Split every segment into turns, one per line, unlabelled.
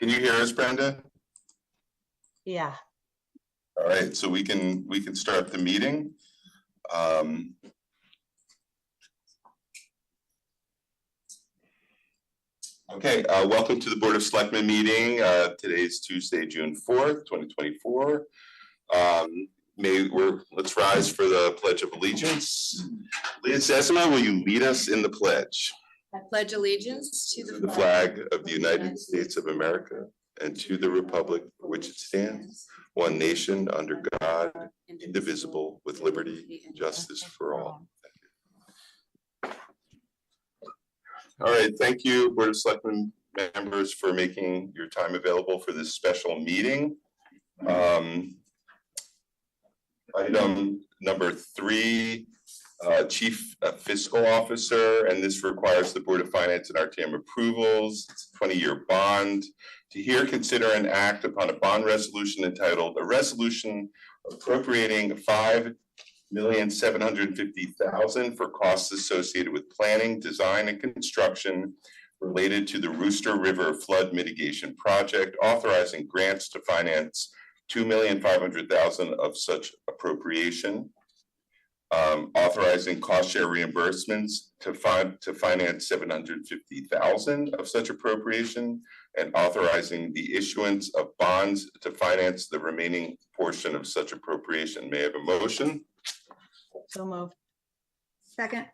Can you hear us, Brenda?
Yeah.
All right, so we can start the meeting. Okay, welcome to the Board of Selectmen meeting. Today's Tuesday, June 4th, 2024. Let's rise for the Pledge of Allegiance. Liz Esma, will you lead us in the pledge?
I pledge allegiance to
the flag of the United States of America and to the republic for which it stands, one nation under God, indivisible, with liberty and justice for all. All right, thank you, Board of Selectmen members, for making your time available for this special meeting. Item number 3, Chief Fiscal Officer, and this requires the Board of Finance and RTM approvals. It's a 20-year bond. To hear, consider, and act upon a bond resolution entitled "A Resolution Appropriating $5,750,000 for costs associated with planning, design, and construction related to the Rooster River Flood Mitigation Project, authorizing grants to finance $2,500,000 of such appropriation, authorizing cost share reimbursements to finance $750,000 of such appropriation, and authorizing the issuance of bonds to finance the remaining portion of such appropriation. May I have a motion?
So moved.
Second.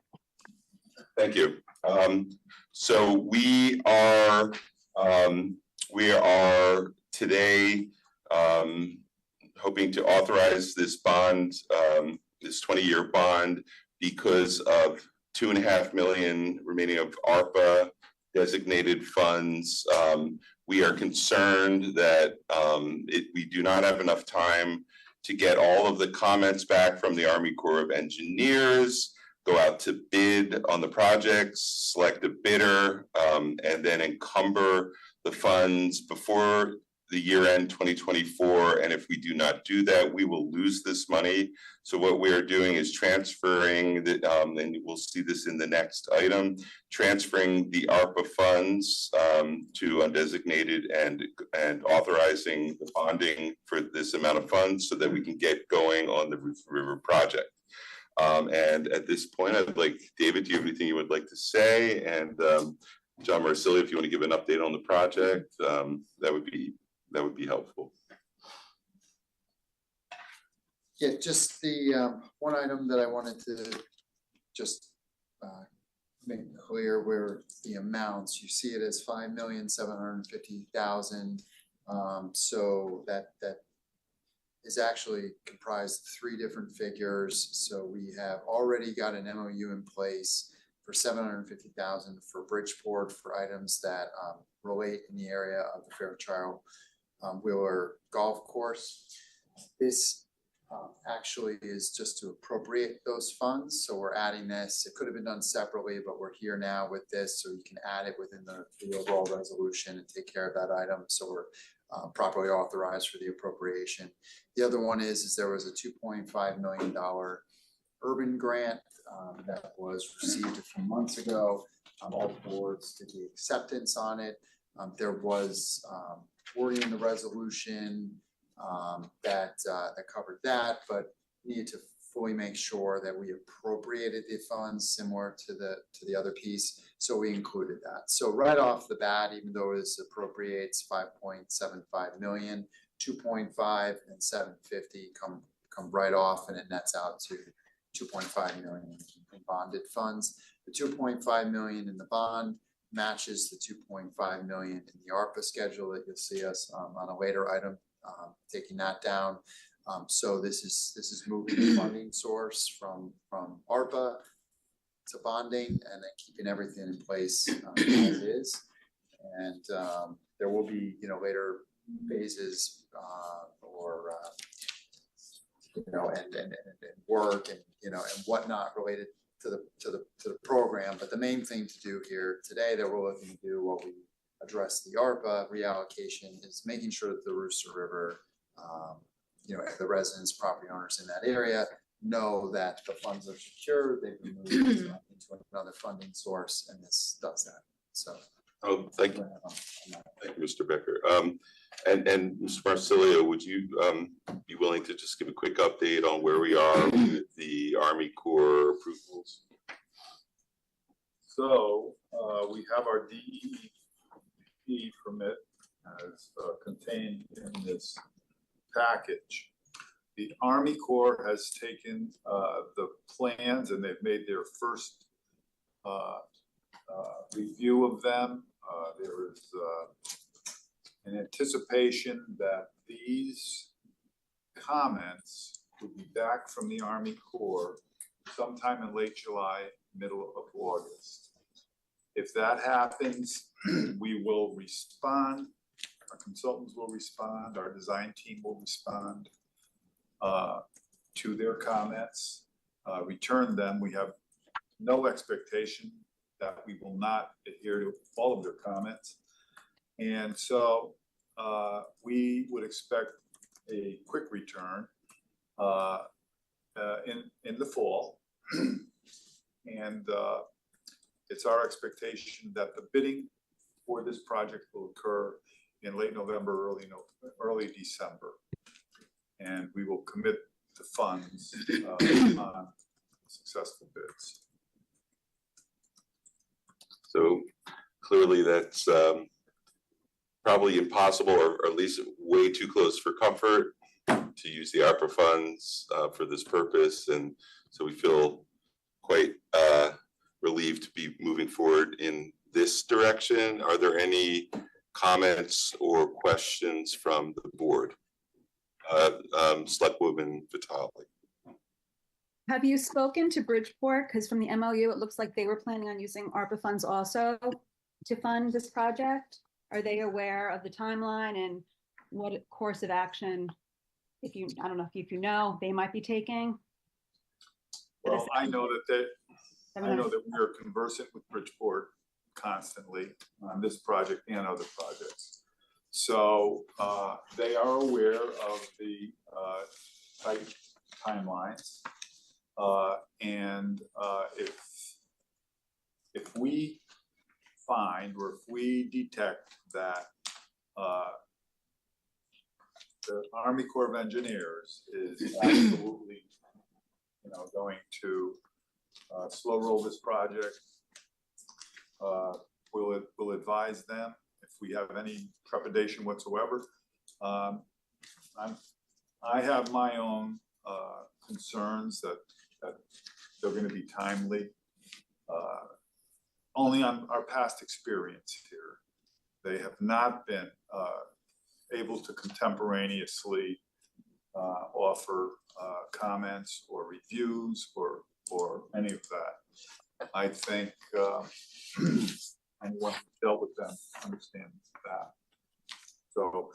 Thank you. So we are today hoping to authorize this bond, this 20-year bond, because of $2.5 million remaining of ARPA designated funds. We are concerned that we do not have enough time to get all of the comments back from the Army Corps of Engineers, go out to bid on the projects, select a bidder, and then encumber the funds before the year end 2024. And if we do not do that, we will lose this money. So what we are doing is transferring the, and we'll see this in the next item, transferring the ARPA funds to undesignated and authorizing the bonding for this amount of funds so that we can get going on the Rooster River project. And at this point, I'd like, David, do you have anything you would like to say? And John Marsilli, if you want to give an update on the project, that would be helpful.
Yeah, just the one item that I wanted to just make clear where the amounts, you see it as $5,750,000. So that is actually comprised of 3 different figures. So we have already got an MOU in place for $750,000 for Bridgeport for items that relate in the area of the Fairchild Wheeler Golf Course. This actually is just to appropriate those funds. So we're adding this. It could have been done separately, but we're here now with this, so you can add it within the overall resolution and take care of that item. So we're properly authorized for the appropriation. The other one is there was a $2.5 million urban grant that was received a few months ago. All boards did the acceptance on it. There was wording in the resolution that covered that, but needed to fully make sure that we appropriated the funds similar to the other piece. So we included that. So right off the bat, even though this appropriates $5.75 million, 2.5 and 750 come right off, and it nets out to 2.5 million in bonded funds. The 2.5 million in the bond matches the 2.5 million in the ARPA schedule that you'll see us on a later item, taking that down. So this is moving the funding source from ARPA to bonding, and then keeping everything in place as is. And there will be, later phases and work and and whatnot related to the program. But the main thing to do here today that we're looking to do while we address the ARPA reallocation is making sure that the Rooster River, the residents, property owners in that area know that the funds are secure. They've been moved into another funding source, and this does that. So,
thank you. Thank you, Mr. Becker. And Mr. Marsilio, would you be willing to just give a quick update on where we are with the Army Corps approvals?
So we have our DEP permit as contained in this package. The Army Corps has taken the plans and they've made their first review of them. There is an anticipation that these comments will be back from the Army Corps sometime in late July, middle of August. If that happens, we will respond. Our consultants will respond. Our design team will respond to their comments, return them. We have no expectation that we will not adhere to all of their comments. And so we would expect a quick return in the fall. And it's our expectation that the bidding for this project will occur in late November, early December. And we will commit the funds on successful bids.
So clearly that's probably impossible, or at least way too close for comfort to use the ARPA funds for this purpose. And so we feel quite relieved to be moving forward in this direction. Are there any comments or questions from the board? Selectwoman Vitale.
Have you spoken to Bridgeport? Because from the MOU, it looks like they were planning on using ARPA funds also to fund this project. Are they aware of the timeline and what course of action, if you, I don't know if you know, they might be taking?
Well, I know that we are conversant with Bridgeport constantly on this project and other projects. So they are aware of the tight timelines. And if we find, or if we detect that the Army Corps of Engineers is absolutely, going to slow roll this project, we'll advise them. If we have any trepidation whatsoever, I have my own concerns that they're going to be timely. Only on our past experience here, they have not been able to contemporaneously offer comments or reviews or any of that. I think anyone who dealt with them understands that. So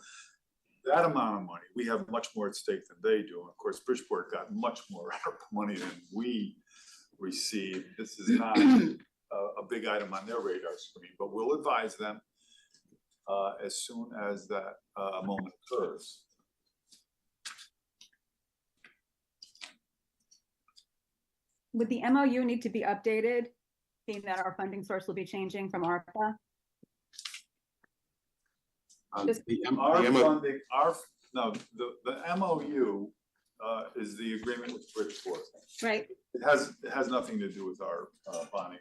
that amount of money, we have much more at stake than they do. And of course, Bridgeport got much more money than we received. This is not a big item on their radar screen, but we'll advise them as soon as that moment occurs.
Would the MOU need to be updated, being that our funding source will be changing from ARPA?
The MOU is the agreement with Bridgeport.
Right.
It has nothing to do with our bonding.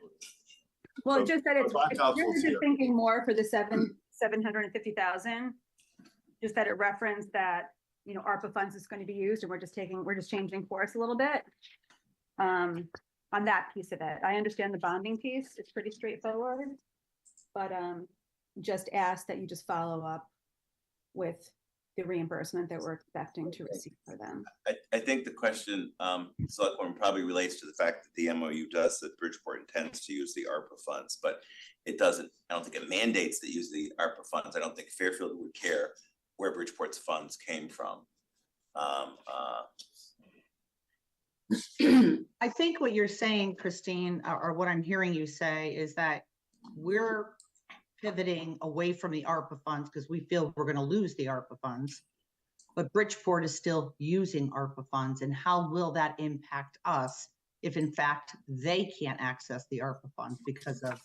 Well,
So
just that it's
bond counsel is
just
here.
thinking more for the 750,000. Just that it referenced that ARPA funds is going to be used, and we're just changing course a little bit on that piece of it. I understand the bonding piece; it's pretty straightforward, but just ask that you just follow up with the reimbursement that we're expecting to receive for them.
I think the question, Selectwoman, probably relates to the fact that the MOU does that Bridgeport intends to use the ARPA funds, but it doesn't, I don't think it mandates that use the ARPA funds. I don't think Fairfield would care where Bridgeport's funds came from.
I think what you're saying, Christine, or what I'm hearing you say is that we're pivoting away from the ARPA funds because we feel we're going to lose the ARPA funds, but Bridgeport is still using ARPA funds. And how will that impact us if in fact they can't access the ARPA funds because of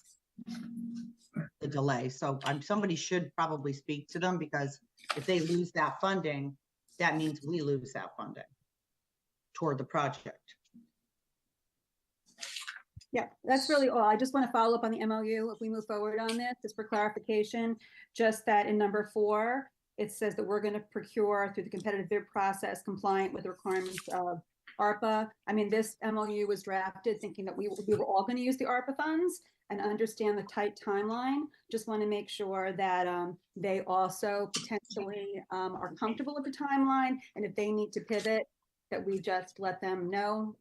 the delay. So somebody should probably speak to them, because if they lose that funding, that means we lose that funding toward the project.
Yeah, that's really all. I just want to follow up on the MOU if we move forward on this, just for clarification, just that in number 4, it says that we're going to procure through the competitive bid process compliant with the requirements of ARPA. I mean, this MOU was drafted thinking that we were all going to use the ARPA funds and understand the tight timeline. Just want to make sure that they also potentially are comfortable with the timeline. And if they need to pivot, that we just let them know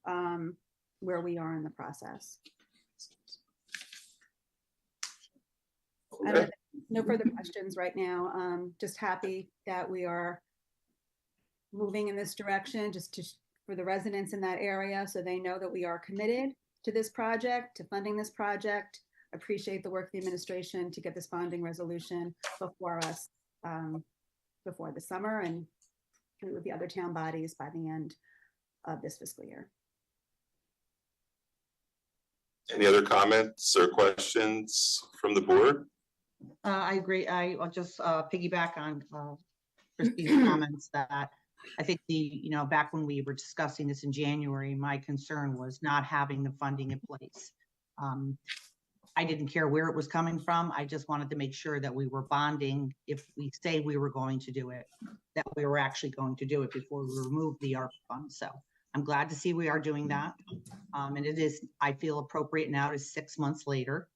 where we are in the process.
Okay.
No further questions right now. Just happy that we are moving in this direction, for the residents in that area, so they know that we are committed to this project, to funding this project. Appreciate the work of the administration to get this bonding resolution before us before the summer, and through with the other town bodies by the end of this fiscal year.
Any other comments or questions from the board?
I agree. I'll just piggyback on Christine's comments that I think back when we were discussing this in January, my concern was not having the funding in place. I didn't care where it was coming from. I just wanted to make sure that we were bonding, if we say we were going to do it, that we were actually going to do it before we removed the ARPA fund. So I'm glad to see we are doing that. And it is, I feel, appropriate now to 6 months later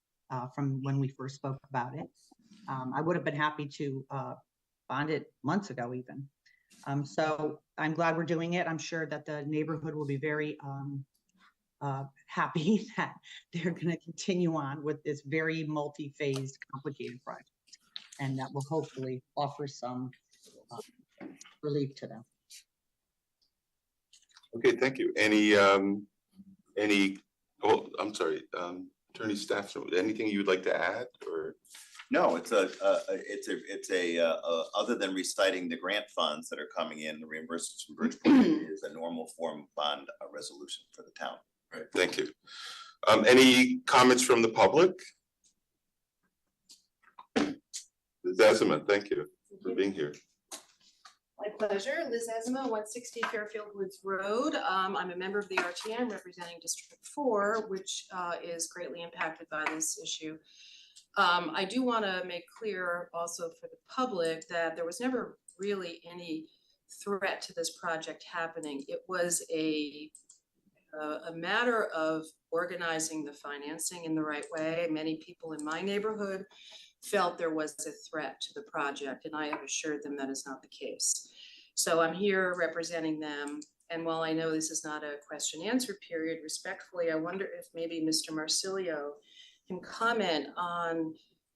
from when we first spoke about it. I would have been happy to bond it months ago even. So I'm glad we're doing it. I'm sure that the neighborhood will be very happy that they're going to continue on with this very multi-phased, complicated project, and that will hopefully offer some relief to them.
Okay, thank you. Any, oh, I'm sorry, Attorney Staff, anything you would like to add, or?
No, it's a other than reciting the grant funds that are coming in, the reimbursements from Bridgeport is a normal form bond resolution for the town.
Right, thank you. Any comments from the public? Ms. Azima, thank you for being here.
My pleasure. Liz Azima, 160 Fairfield Woods Road. I'm a member of the RTM representing District 4, which is greatly impacted by this issue. I do want to make clear also for the public that there was never really any threat to this project happening. It was a matter of organizing the financing in the right way. Many people in my neighborhood felt there was a threat to the project, and I have assured them that is not the case. So I'm here representing them. And while I know this is not a question answer period, respectfully, I wonder if maybe Mr. Marsilio can comment on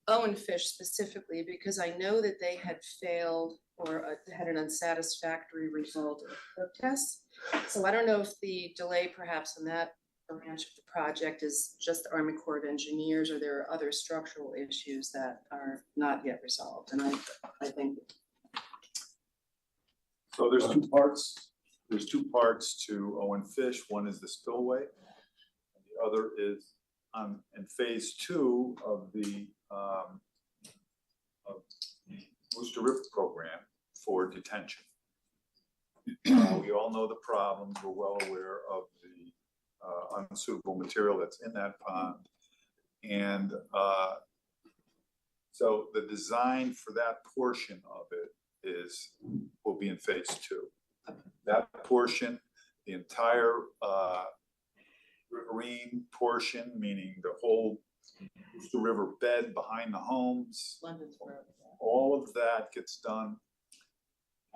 Owen Fish specifically, because I know that they had failed or had an unsatisfactory result of the tests. So I don't know if the delay perhaps in that branch of the project is just the Army Corps of Engineers, or there are other structural issues that are not yet resolved. And I think.
So there's two parts. There's two parts to Owen Fish. One is the spillway, and the other is in phase 2 of the Worcester River program for detention. We all know the problems. We're well aware of the unsuitable material that's in that pond. And so the design for that portion of it will be in phase 2. That portion, the entire riverine portion, meaning the whole Worcester River bed behind the homes, all of that gets done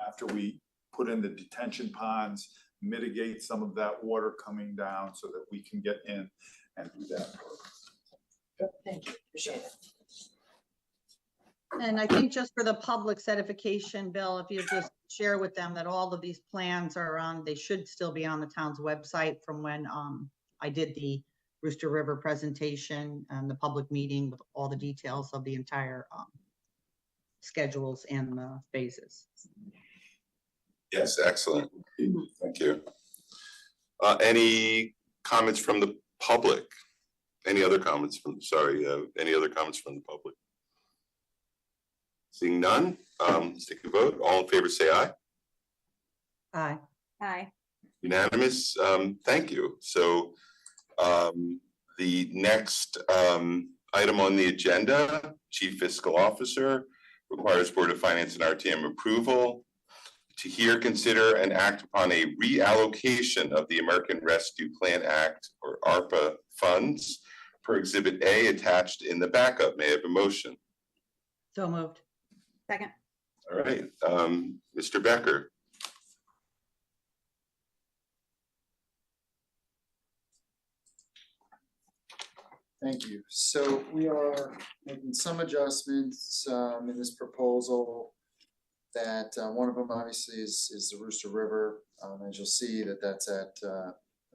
after we put in the detention ponds, mitigate some of that water coming down so that we can get in and do that.
Thank you, appreciate it.
And I think just for the public's edification, Bill, if you just share with them that all of these plans are on, they should still be on the town's website from when I did the Worcester River presentation and the public meeting with all the details of the entire schedules and the phases.
Yes, excellent. Thank you. Any comments from the public? Any other comments from, sorry, any other comments from the public? Seeing none, let's take a vote. All in favor, say aye.
Aye.
Aye.
Unanimous, thank you. So the next item on the agenda, Chief Fiscal Officer, requires Board of Finance and RTM approval to hear, consider, and act upon a reallocation of the American Rescue Plan Act, or ARPA, funds per Exhibit A attached in the backup. May I have a motion?
So moved.
Second.
All right, Mr. Becker.
Thank you. So we are making some adjustments in this proposal. That one of them obviously is the Rooster River. As you'll see that's at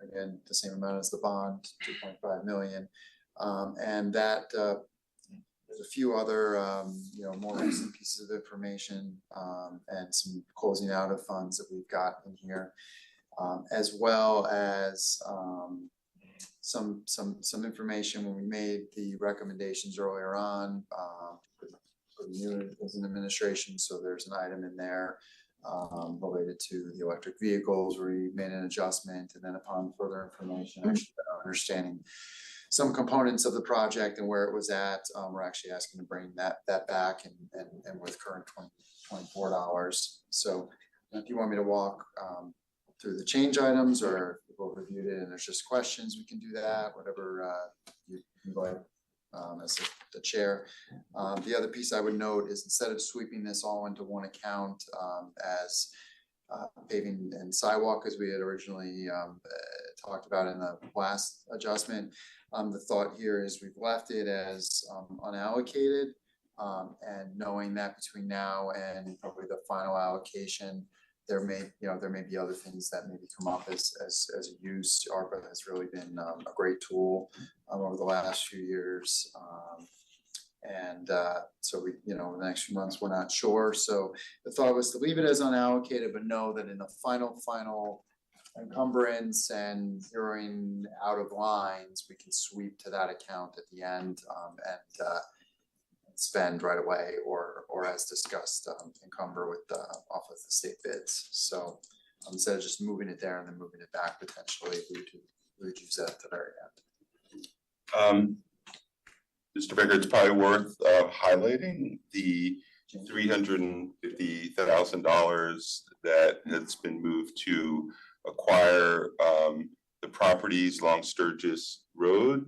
again the same amount as the bond, 2.5 million, and that there's a few other more recent pieces of information and some closing out of funds that we've got in here, as well as some information when we made the recommendations earlier on for the new administration. So there's an item in there related to the electric vehicles where we made an adjustment, and then upon further information, actually understanding some components of the project and where it was at, we're actually asking to bring that back and with current $24. So if you want me to walk through the change items, or if people reviewed it and there's just questions, we can do that, whatever you like as the chair. The other piece I would note is instead of sweeping this all into one account as paving and sidewalk, as we had originally talked about in the last adjustment, the thought here is we've left it as unallocated, and knowing that between now and probably the final allocation, there may be other things that maybe come up as a use. ARPA has really been a great tool over the last few years, and so we, in the next few months, we're not sure. So the thought was to leave it as unallocated, but know that in the final encumbrance and zeroing out of lines, we can sweep to that account at the end and spend right away, or as discussed, encumber with off of the state bids. So instead of just moving it there and then moving it back, potentially we would use that at the very end.
Mr. Becker, it's probably worth highlighting the $350,000 that has been moved to acquire the properties along Sturgis Road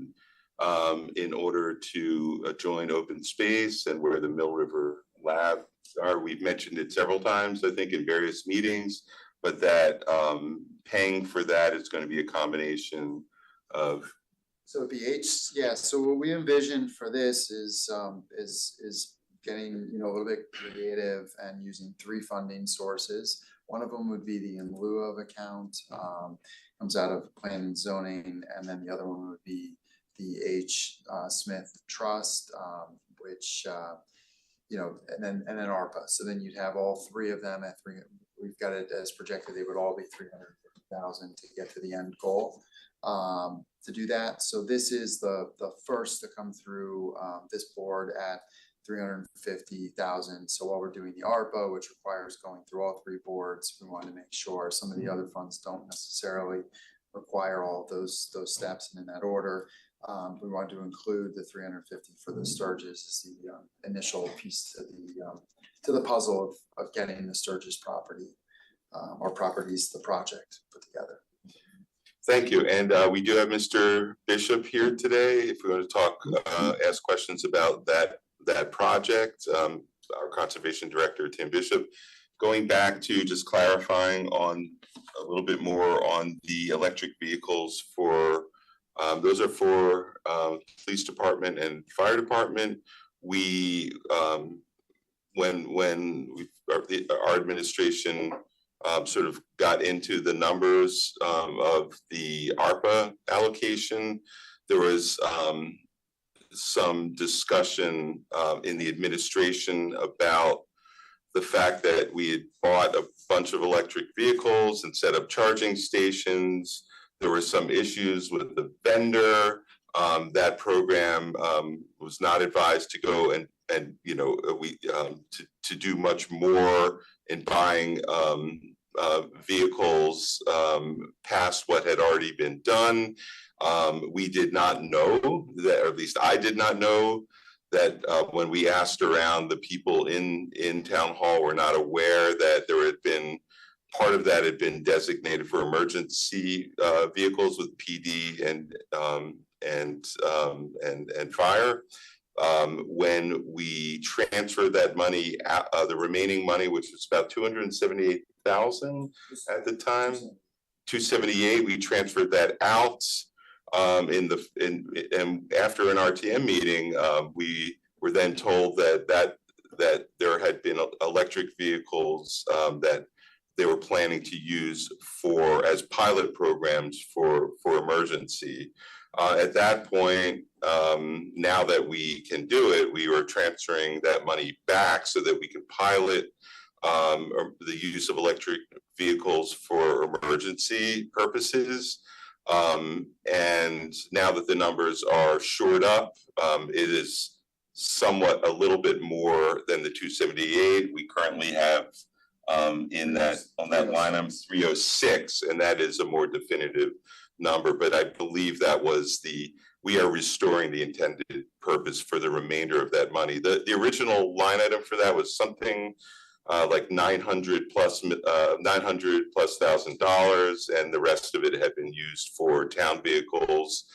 in order to join open space and where the Mill River Lab are. We've mentioned it several times, I think, in various meetings, but that paying for that is going to be a combination of.
So it'd be so what we envision for this is getting a little bit creative and using 3 funding sources. One of them would be the in lieu of account, comes out of plan and zoning, and then the other one would be the H. Smith Trust, which and then ARPA. So then you'd have all 3 of them at 3. We've got it as projected; they would all be 350,000 to get to the end goal. To do that, so this is the first to come through this board at 350,000. So while we're doing the ARPA, which requires going through all 3 boards, we want to make sure some of the other funds don't necessarily require all of those steps and in that order. We want to include the 350 for the Sturgis as the initial piece to the puzzle of getting the Sturgis property or properties, the project put together.
Thank you. And we do have Mr. Bishop here today. If we want to talk, ask questions about that project, our conservation director, Tim Bishop, going back to just clarifying on a little bit more on the electric vehicles for, those are for police department and fire department. We, when our administration sort of got into the numbers of the ARPA allocation, there was some discussion in the administration about the fact that we had bought a bunch of electric vehicles and set up charging stations. There were some issues with the vendor. That program was not advised to go and you know, we to do much more in buying vehicles past what had already been done. We did not know that, or at least I did not know that when we asked around, the people in town hall were not aware that there had been part of that had been designated for emergency vehicles with PD and fire. When we transferred that money, the remaining money, which was about 278,000 at the time, 278, we transferred that out. And after an RTM meeting, we were then told that there had been electric vehicles that they were planning to use as pilot programs for emergency. At that point, now that we can do it, we were transferring that money back so that we could pilot the use of electric vehicles for emergency purposes. And now that the numbers are shored up, it is somewhat a little bit more than the 278. We currently have on that line item 306, and that is a more definitive number, but I believe that was we are restoring the intended purpose for the remainder of that money. The original line item for that was something like $900 plus $900,000, and the rest of it had been used for town vehicles,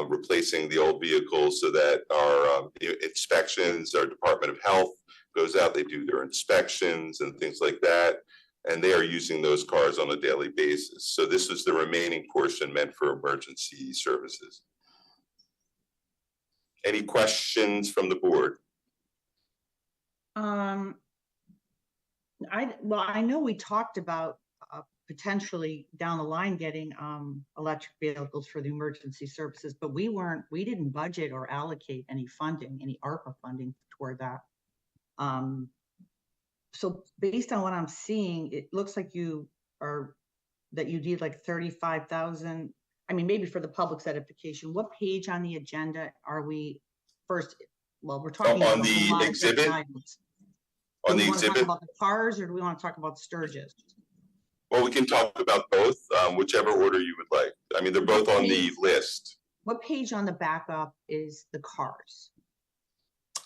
replacing the old vehicles so that our inspections, our Department of Health goes out, they do their inspections and things like that, and they are using those cars on a daily basis. So this is the remaining portion meant for emergency services. Any questions from the board?
I know we talked about potentially down the line getting electric vehicles for the emergency services, but we didn't budget or allocate any funding, any ARPA funding toward that. So based on what I'm seeing, it looks like you need like 35,000. I mean, maybe for the public's edification, what page on the agenda are we first? Well, we're talking
on
about
the exhibit. On the exhibit,
talk about the cars, or do we want to talk about Sturgis?
Well, we can talk about both, whichever order you would like. I mean, they're both on the list. What
page on the backup is the cars?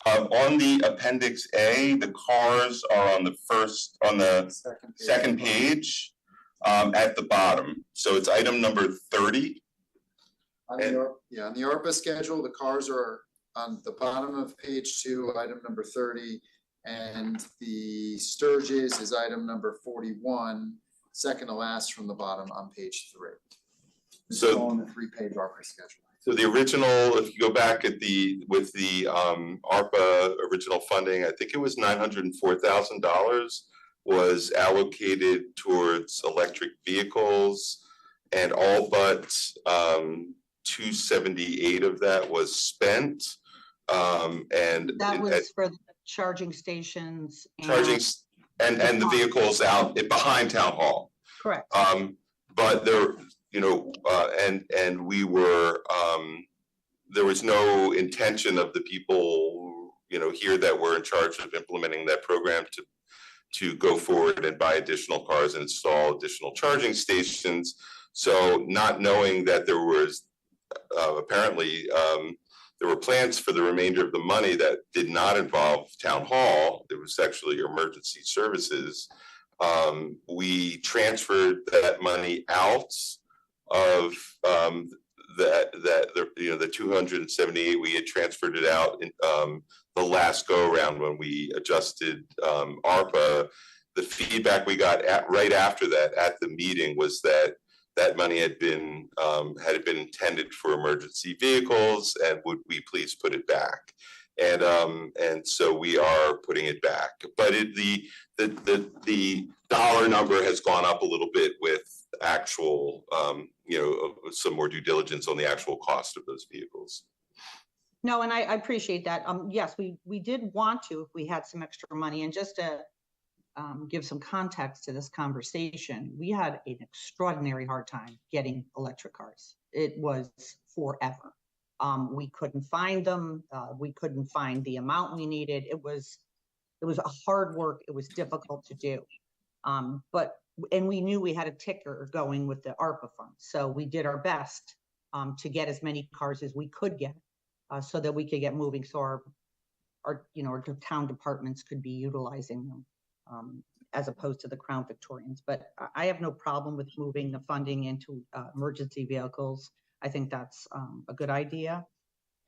On the Appendix A, the cars are on the second page at the bottom. So it's item number 30.
On the ARPA schedule, the cars are on the bottom of page 2, item number 30, and the Sturgis is item number 41, second to last from the bottom on page 3. So on the 3-page ARPA schedule.
So the original, if you go back with the ARPA original funding, I think it was $904,000 was allocated towards electric vehicles, and all but 278 of that was spent. And
that was for the charging stations.
And the vehicles out behind town hall.
Correct.
But there, and we were, there was no intention of the people, here that were in charge of implementing that program to go forward and buy additional cars and install additional charging stations. So not knowing that there was apparently there were plans for the remainder of the money that did not involve town hall. It was actually emergency services. We transferred that money out of the 278. We had transferred it out in the last go around when we adjusted ARPA. The feedback we got right after that at the meeting was that money had been intended for emergency vehicles, and would we please put it back? And so we are putting it back. But the dollar number has gone up a little bit with actual, some more due diligence on the actual cost of those vehicles.
No, and I appreciate that. Yes, we did want to, if we had some extra money, and just to give some context to this conversation, we had an extraordinary hard time getting electric cars. It was forever. We couldn't find them. We couldn't find the amount we needed. It was a hard work. It was difficult to do. And we knew we had a ticker going with the ARPA funds. So we did our best to get as many cars as we could get so that we could get moving. So our town departments could be utilizing them as opposed to the Crown Victorians. But I have no problem with moving the funding into emergency vehicles. I think that's a good idea.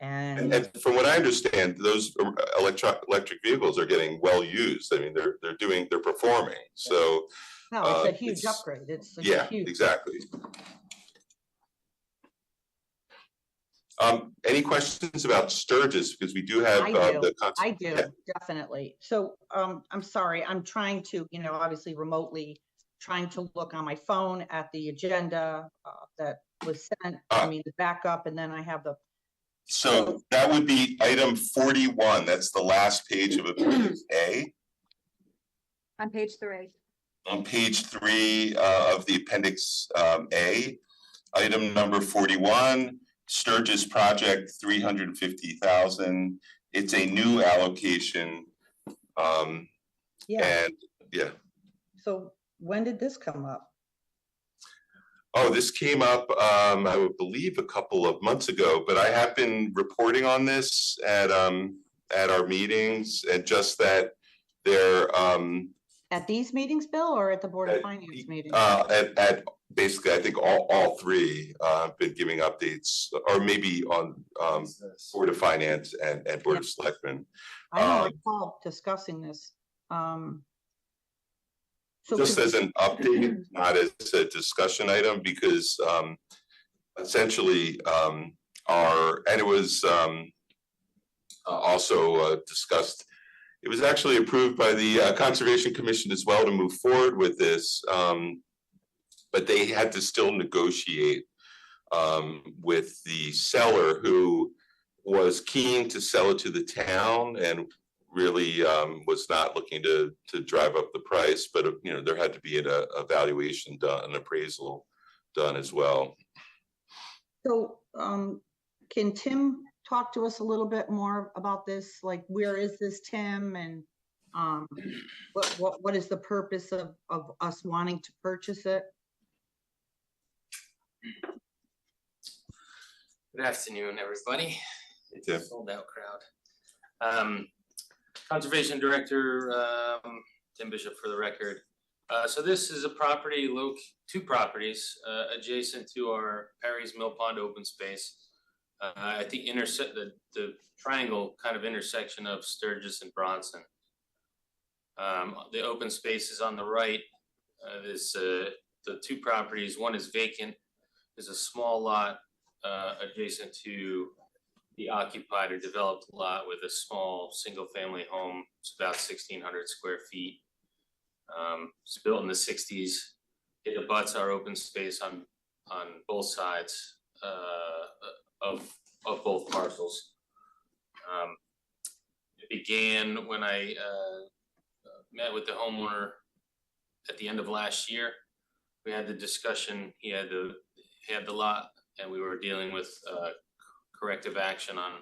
And from what I understand, those electric vehicles are getting well used. I mean, they're performing. So
no, it's a huge upgrade. It's
yeah,
huge.
Exactly. Any questions about Sturgis? Because we do have
I do, definitely. So I'm sorry, I'm trying to, obviously remotely trying to look on my phone at the agenda that was sent. The backup, and then I have the.
So that would be item 41. That's the last page of Appendix A.
On page 3.
On page 3 of the Appendix A, item number 41. Sturgis project, 350,000. It's a new allocation.
Yeah.
And yeah.
So when did this come up?
Oh, this came up, I would believe, a couple of months ago. But I have been reporting on this at our meetings, and just that they're
at these meetings, Bill, or at the Board of Finance meetings?
At basically, I think all three have been giving updates, or maybe on Board of Finance and Board of Selectmen.
I don't recall discussing this. So
just as an update, not as a discussion item, because essentially and it was also discussed. It was actually approved by the Conservation Commission as well to move forward with this, but they had to still negotiate with the seller, who was keen to sell it to the town and really was not looking to drive up the price. But there had to be an evaluation done, an appraisal done as well.
So can Tim talk to us a little bit more about this? Like, where is this, Tim? And what is the purpose of us wanting to purchase it?
Good afternoon, everybody.
Yeah.
Sold out crowd. Conservation Director Tim Bishop, for the record. So this is a property, two properties adjacent to our Perry's Mill Pond open space. At the the triangle kind of intersection of Sturgis and Bronson. The open space is on the right. There's the two properties. One is vacant. There's a small lot adjacent to the occupied or developed lot with a small single-family home. It's about 1,600 square feet. It's built in the 60s. It abuts our open space on both sides of both parcels. It began when I met with the homeowner at the end of last year. We had the discussion. He had the lot, and we were dealing with corrective action on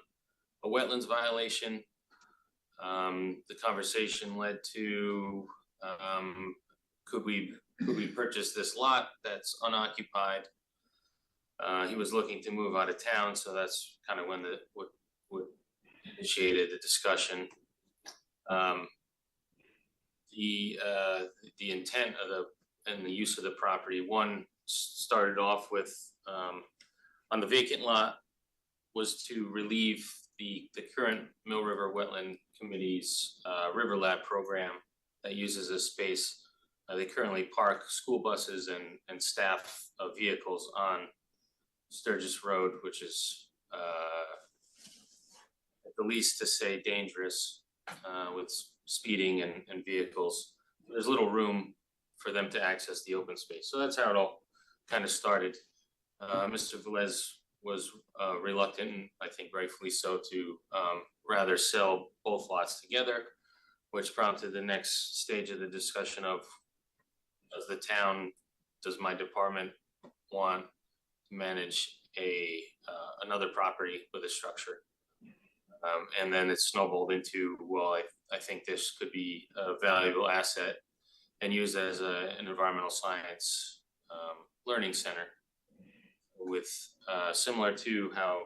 a wetlands violation. The conversation led to could we purchase this lot that's unoccupied? He was looking to move out of town, so that's kind of when what initiated the discussion. The intent of the use of the property, one started off with on the vacant lot, was to relieve the current Mill River Wetland Committee's River Lab program that uses this space. They currently park school buses and staff vehicles on Sturgis Road, which is at the least to say dangerous with speeding and vehicles. There's little room for them to access the open space. So that's how it all kind of started. Mr. Velez was reluctant, and I think rightfully so, to rather sell both lots together, which prompted the next stage of the discussion of, does my department want to manage another property with a structure. And then it snowballed into, well, I think this could be a valuable asset and used as an environmental science learning center with similar to how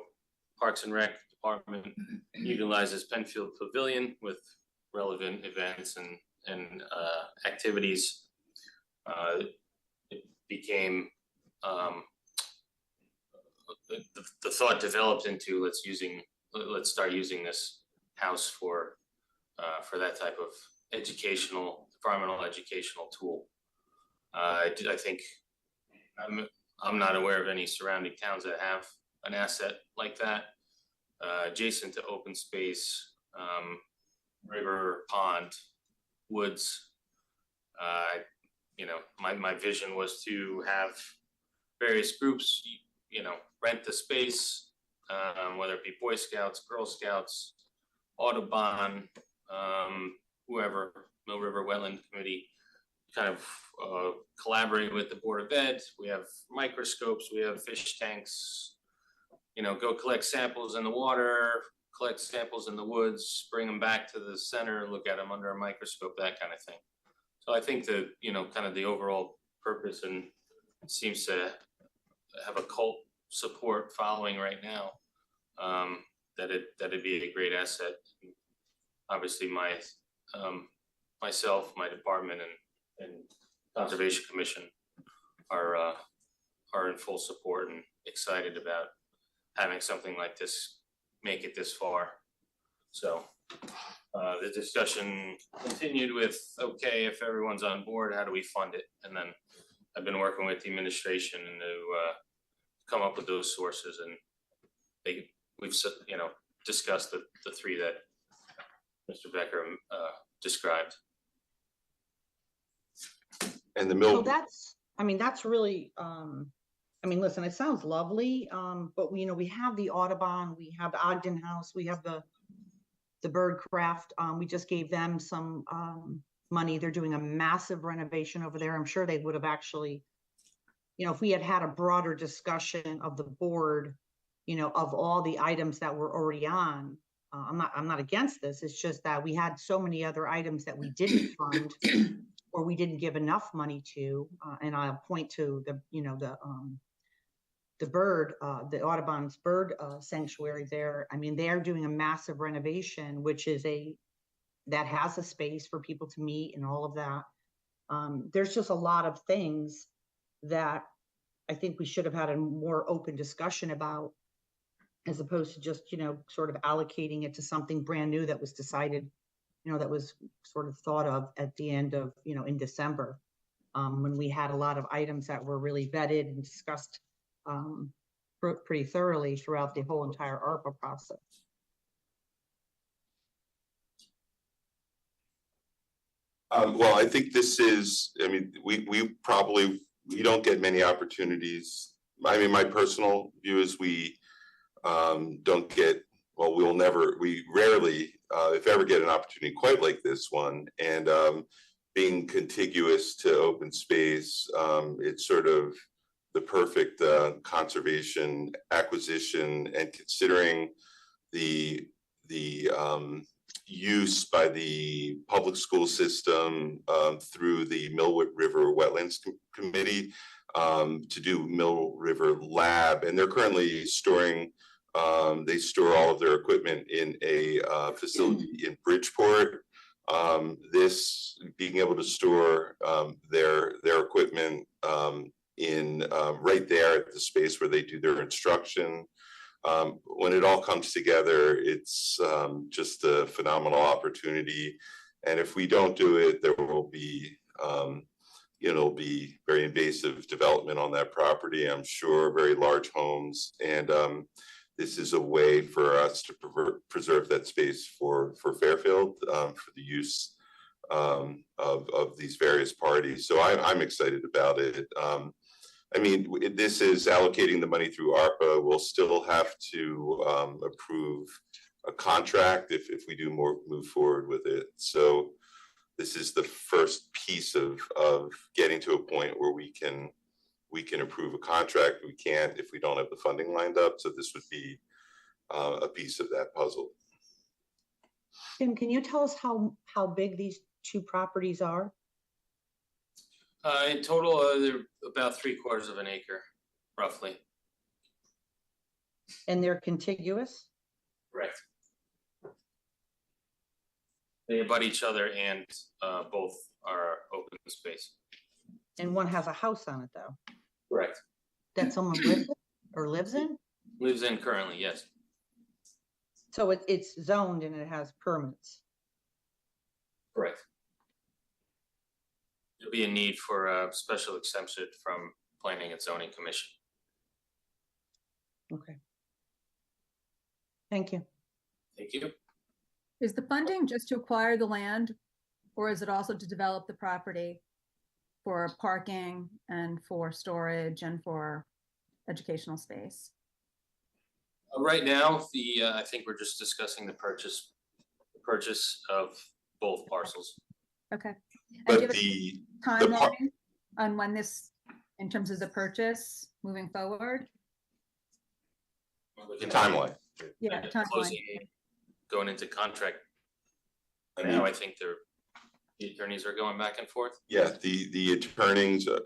Parks and Rec Department utilizes Penfield Pavilion with relevant events and activities. It became the thought developed into let's start using this house for that type of environmental educational tool. I think I'm not aware of any surrounding towns that have an asset like that, adjacent to open space, river, pond, woods. My vision was to have various groups, rent the space, whether it be Boy Scouts, Girl Scouts, Audubon, whoever, Mill River Wetland Committee, kind of collaborate with the Board of Ed. We have microscopes, we have fish tanks, go collect samples in the water, collect samples in the woods, bring them back to the center, look at them under a microscope, that kind of thing. So I think that, kind of the overall purpose, and it seems to have a cult support following right now, that it'd be a great asset. Obviously myself, my department and Conservation Commission are in full support and excited about having something like this make it this far. So the discussion continued with, okay, if everyone's on board, how do we fund it? And then I've been working with the administration to come up with those sources, and we've discussed the three that Mr. Becker described.
And the mill.
So that's really, listen, it sounds lovely, but we have the Audubon, we have the Ogden House, we have the Birdcraft. We just gave them some money. They're doing a massive renovation over there. I'm sure they would have actually, if we had a broader discussion of the board, of all the items that were already on. I'm not against this. It's just that we had so many other items that we didn't fund or we didn't give enough money to. And I'll point to the Audubon's bird sanctuary there. They are doing a massive renovation, which is that has a space for people to meet and all of that. There's just a lot of things that I think we should have had a more open discussion about, as opposed to just, sort of allocating it to something brand new that was decided, that was sort of thought of at the end of, in December, when we had a lot of items that were really vetted and discussed pretty thoroughly throughout the whole entire ARPA process.
Well, I think this is, we don't get many opportunities. My personal view is we we rarely, if ever, get an opportunity quite like this one. And being contiguous to open space, it's sort of the perfect conservation acquisition, and considering the use by the public school system through the Mill River Wetlands Committee to do Mill River Lab, and they're currently storing. They store all of their equipment in a facility in Bridgeport. This being able to store their equipment in right there at the space where they do their instruction. When it all comes together, it's just a phenomenal opportunity. And if we don't do it, there will be, it'll be very invasive development on that property, I'm sure, very large homes. And this is a way for us to preserve that space for Fairfield, for the use of these various parties. So I'm excited about it. This is allocating the money through ARPA. We'll still have to approve a contract if we do move forward with it. So this is the first piece of getting to a point where we can we can approve a contract. We can't if we don't have the funding lined up. So this would be a piece of that puzzle.
Tim, can you tell us how big these two properties are?
In total, they're about 3/4 of an acre, roughly.
And they're contiguous?
Correct. They abut each other and both are open space.
And one has a house on it though,
Correct.
that someone lives in or lives in?
Lives in currently, yes.
So it's zoned and it has permits.
Correct. There'll be a need for a special exemption from Planning and Zoning Commission.
Okay. Thank you.
Thank you.
Is the funding just to acquire the land, or is it also to develop the property for parking and for storage and for educational space?
Right now, I think we're just discussing the purchase of both parcels.
Okay. And
But
give us
the
timeline on when this, in terms of the purchase moving forward?
timeline.
Yeah,
And
timeline.
closing, going into contract.
I
Now
mean,
I think the attorneys are going back and forth.
yeah, the attorneys are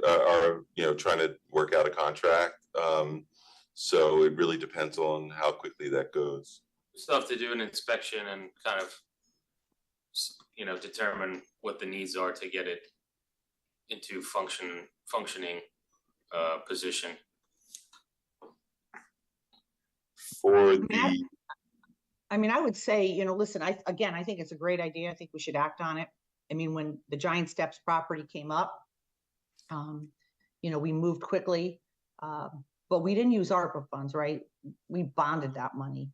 trying to work out a contract. So it really depends on how quickly that goes.
Still have to do an inspection and kind of, determine what the needs are to get it into functioning position.
For the
I mean, I would say, listen, I think it's a great idea. I think we should act on it. I mean, when the Giant Steps property came up, we moved quickly, but we didn't use ARPA funds, right? We bonded that money.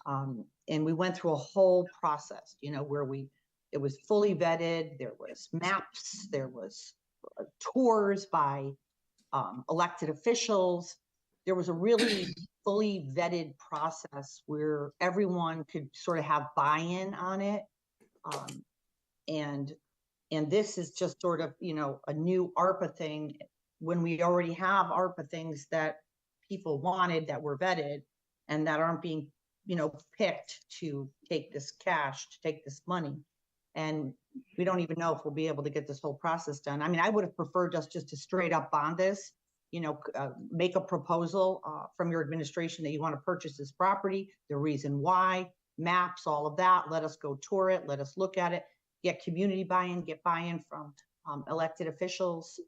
And we went through a whole process, where it was fully vetted. There was maps, there was tours by elected officials. There was a really fully vetted process where everyone could sort of have buy-in on it. And this is just sort of, a new ARPA thing when we already have ARPA things that people wanted that were vetted and that aren't being, picked to take this cash, to take this money. And we don't even know if we'll be able to get this whole process done. I mean, I would have preferred just to straight up bond this, make a proposal from your administration that you want to purchase this property, the reason why, maps, all of that. Let us go tour it. Let us look at it, get community buy-in, get buy-in from elected officials.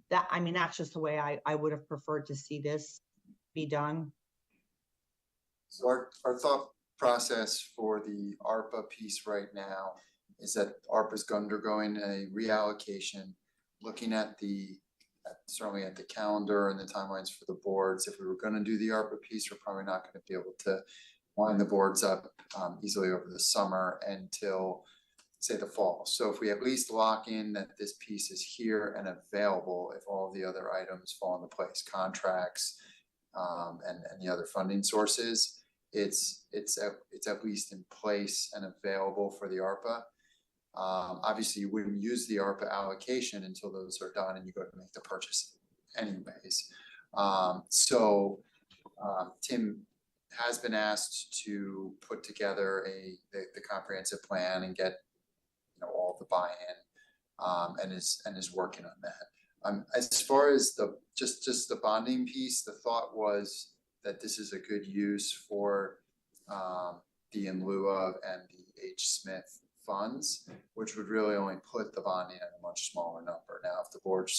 That's just the way I would have preferred to see this be done.
So our thought process for the ARPA piece right now is that ARPA is undergoing a reallocation, looking at certainly at the calendar and the timelines for the boards. If we were going to do the ARPA piece, we're probably not going to be able to line the boards up easily over the summer until, say, the fall. So if we at least lock in that this piece is here and available, if all the other items fall into place, contracts and the other funding sources, it's at least in place and available for the ARPA. Obviously, you wouldn't use the ARPA allocation until those are done and you go to make the purchase anyways. Tim has been asked to put together the comprehensive plan and get all the buy-in and is working on that. As far as just the bonding piece, the thought was that this is a good use for the in lieu of and the H. Smith funds, which would really only put the bonding at a much smaller number. Now, if the board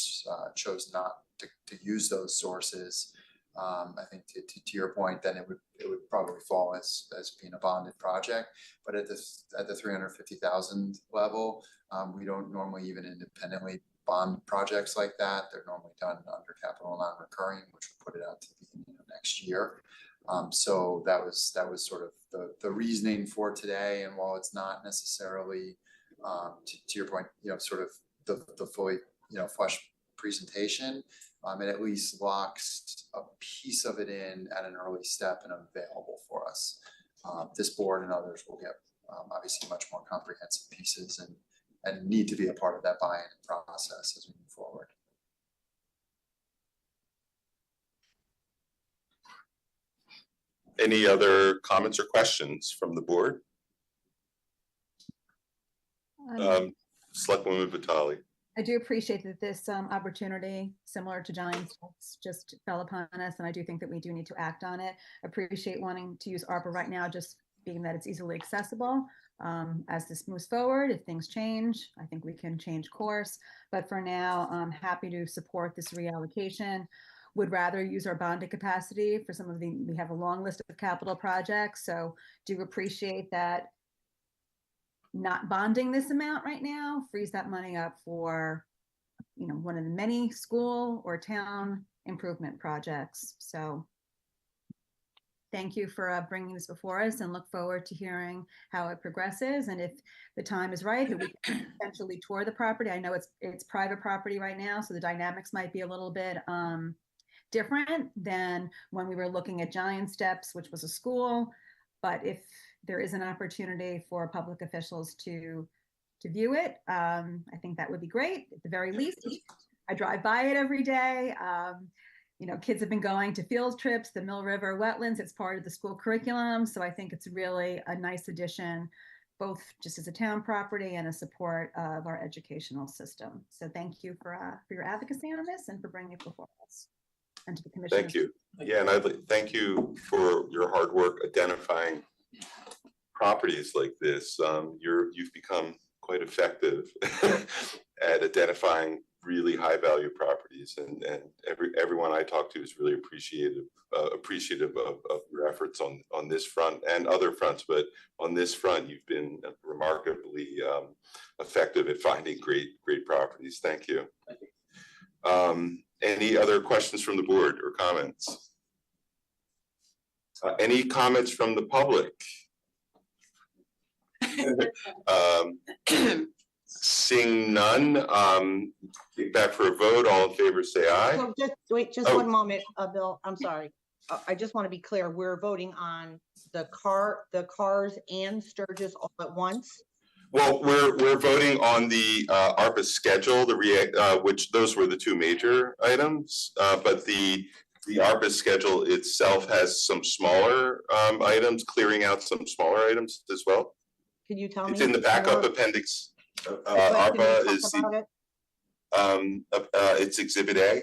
chose not to use those sources, I think to your point, then it would probably fall as being a bonded project. But at the 350,000 level, we don't normally even independently bond projects like that. They're normally done under capital non-recurring, which would put it out to the beginning of next year. So that was sort of the reasoning for today. And while it's not necessarily to your point, sort of the fully flush presentation, it at least locks a piece of it in at an early step and available for us. This board and others will get obviously much more comprehensive pieces and need to be a part of that buy-in process as we move forward.
Okay.
Any other comments or questions from the board? Selectwoman Vitale.
I do appreciate that this opportunity, similar to Giants, just fell upon us, and I do think that we do need to act on it. Appreciate wanting to use ARPA right now, just being that it's easily accessible. As this moves forward, if things change, I think we can change course. But for now, I'm happy to support this reallocation. Would rather use our bonded capacity for some of we have a long list of capital projects, so do appreciate that not bonding this amount right now frees that money up for, one of the many school or town improvement projects. So thank you for bringing this before us, and look forward to hearing how it progresses. And if the time is right, that we can potentially tour the property. I know it's private property right now, so the dynamics might be a little bit different than when we were looking at Giant Steps, which was a school. But if there is an opportunity for public officials to view it, I think that would be great. At the very least, I drive by it every day. Kids have been going to field trips, the Mill River wetlands. It's part of the school curriculum. So I think it's really a nice addition, both just as a town property and a support of our educational system. So thank you for your advocacy on this and for bringing it before us and to the commission.
Thank you. Yeah, and thank you for your hard work identifying properties like this. You've become quite effective at identifying really high value properties, and everyone I talk to is really appreciative of your efforts on this front and other fronts. But on this front, you've been remarkably effective at finding great properties. Thank you. Any other questions from the board or comments? Any comments from the public? Seeing none, get back for a vote. All in favor, say aye.
So just one moment, Bill. I'm sorry. I just want to be clear. We're voting on the cars and Sturgis all at once.
Well, we're voting on the ARPA schedule, which those were the two major items, but the ARPA schedule itself has some smaller items, clearing out some smaller items as well.
Can you tell me?
It's in the backup appendix. ARPA is it's Exhibit A.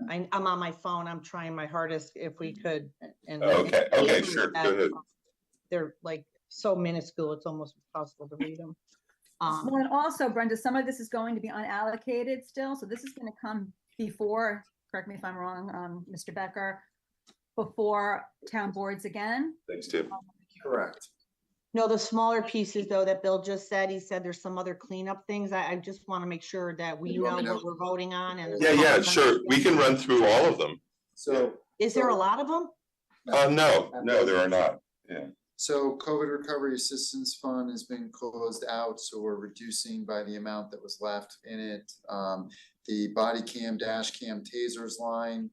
I'm on my phone. I'm trying my hardest if we could. And
okay, sure. Go ahead.
They're like so minuscule, it's almost impossible to read them.
Well, and also, Brenda, some of this is going to be unallocated still, so this is going to come before, correct me if I'm wrong, Mr. Becker, before town boards again.
Thanks, Tim.
Correct.
No, the smaller pieces though that Bill just said, he said there's some other cleanup things. I just want to make sure that we know what we're voting on. And
yeah, sure. We can run through all of them.
So
is there a lot of them?
No, there are not. Yeah.
So COVID Recovery Assistance Fund has been closed out, so we're reducing by the amount that was left in it. The body cam, dash cam, tasers line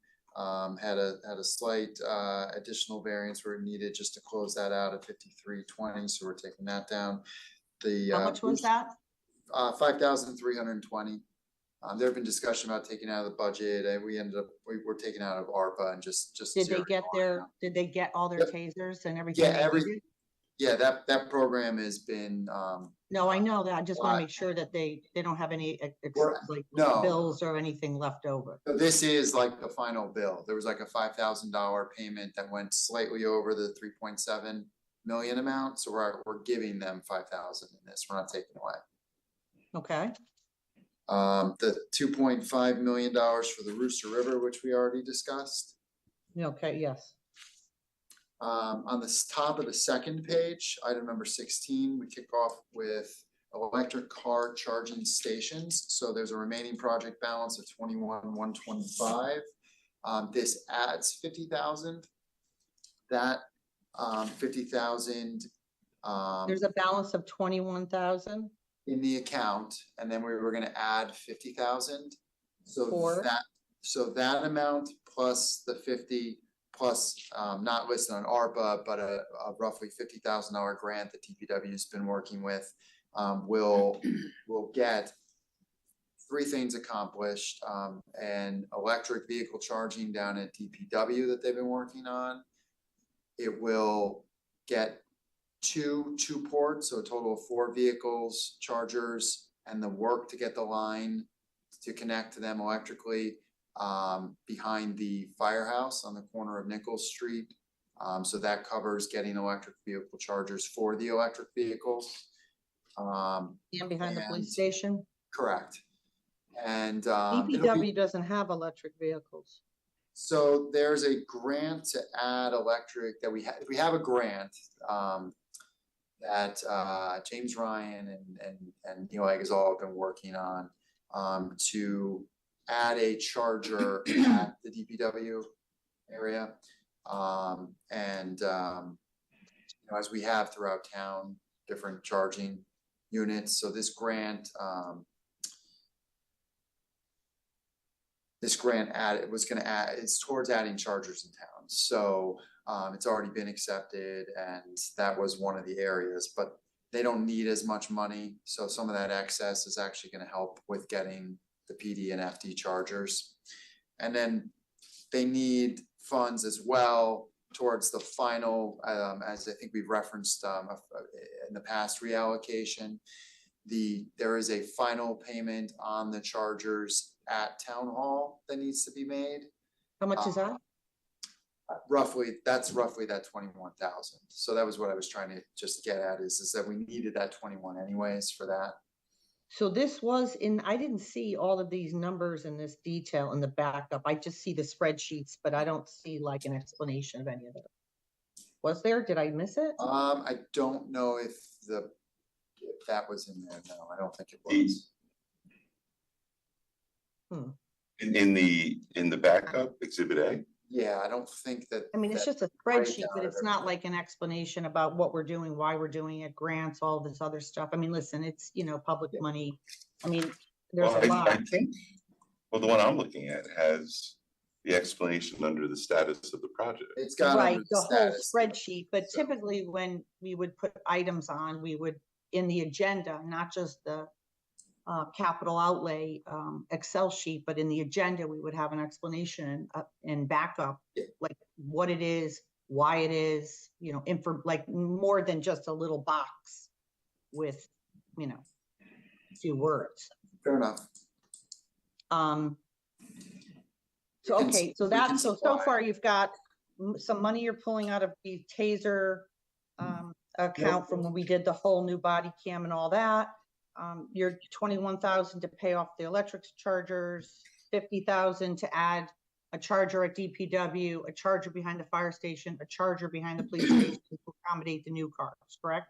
had a slight additional variance where it needed just to close that out at 5320, so we're taking that down.
How much was that?
5,320. There have been discussion about taking out of the budget, and we were taking out of ARPA and just.
Did they get all their tasers and everything?
Yeah, that program has been.
No, I know that. I just want to make sure that they don't have any bills or anything left over.
So this is like the final bill. There was like a $5,000 payment that went slightly over the 3.7 million amount. So we're giving them 5,000 in this. We're not taking away.
Okay.
The $2.5 million for the Rooster River, which we already discussed.
Okay, yes.
On the top of the second page, item number 16, we kick off with electric car charging stations. So there's a remaining project balance of 21,125. This adds 50,000. That 50,000.
There's a balance of 21,000
in the account, and then we were going to add 50,000. So that amount plus the 50 plus not listed on ARPA, but a roughly $50,000 grant that DPW has been working with will get three things accomplished: and electric vehicle charging down at DPW that they've been working on, it will get two ports, so a total of 4 vehicles, chargers, and the work to get the line to connect to them electrically behind the firehouse on the corner of Nichols Street. So that covers getting electric vehicle chargers for the electric vehicles.
And behind the police
and-
station?
Correct. And
DPW doesn't have electric vehicles.
so there's a grant to add electric that we have a grant that James Ryan and Neil Agazal have been working on to add a charger at the DPW area. As we have throughout town, different charging units. So this grant it's towards adding chargers in town. So it's already been accepted, and that was one of the areas, but they don't need as much money. So some of that excess is actually going to help with getting the PD and FD chargers. And then they need funds as well towards the final, as I think we've referenced in the past reallocation. There is a final payment on the chargers at Town Hall that needs to be made.
How much is that?
That's roughly that 21,000. So that was what I was trying to just get at is that we needed that 21 anyways for that.
So this was I didn't see all of these numbers in this detail in the backup. I just see the spreadsheets, but I don't see like an explanation of any of it. Was there? Did I miss it?
I don't know if that was in there. No, I don't think it was.
In the backup, Exhibit A?
Yeah, I don't think that.
I mean, it's just a spreadsheet, but it's not like an explanation about what we're doing, why we're doing it, grants, all this other stuff. I mean, listen, it's, public money. I mean, there's a lot.
I think, well, the one I'm looking at has the explanation under the status of the project.
It's got
Right, the whole
status.
spreadsheet, but
So-
typically when we would put items on, we would, in the agenda, not just the capital outlay Excel sheet, but in the agenda, we would have an explanation and backup, like what it is, why it is, like more than just a little box with, a few words.
Fair enough.
So,
can
okay,
s-
so
we can
that's, so
supply.
far you've got some money you're pulling out of the TASER account from when we did the whole new body cam and all that. Your 21,000 to pay off the electric chargers, 50,000 to add a charger at DPW, a charger behind the fire station, a charger behind the police station to accommodate the new cars, correct?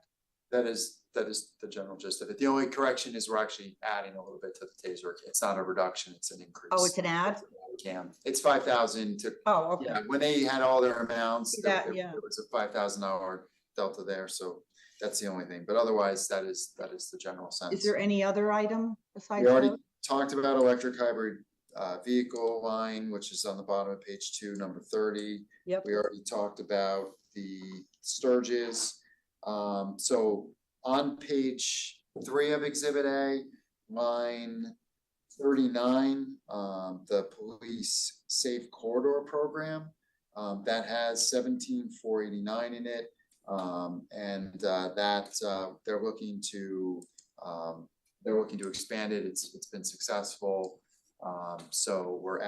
That is the general gist of it. The only correction is we're actually adding a little bit to the TASER. It's not a reduction, it's an increase.
Oh, it's an add?
Cam. It's 5,000 to,
Oh, okay.
yeah, when they had all their amounts, there
Yeah.
was a $5,000 delta there, so that's the only thing. But otherwise, that is the general sense.
Is there any other item besides
We already
those?
talked about electric hybrid vehicle line, which is on the bottom of page 2, number 30.
Yep.
We already talked about the Sturgis. So on page 3 of Exhibit A, line 39, the police safe corridor program, that has 17,489 in it. And that they're looking to expand it. It's been successful. So we're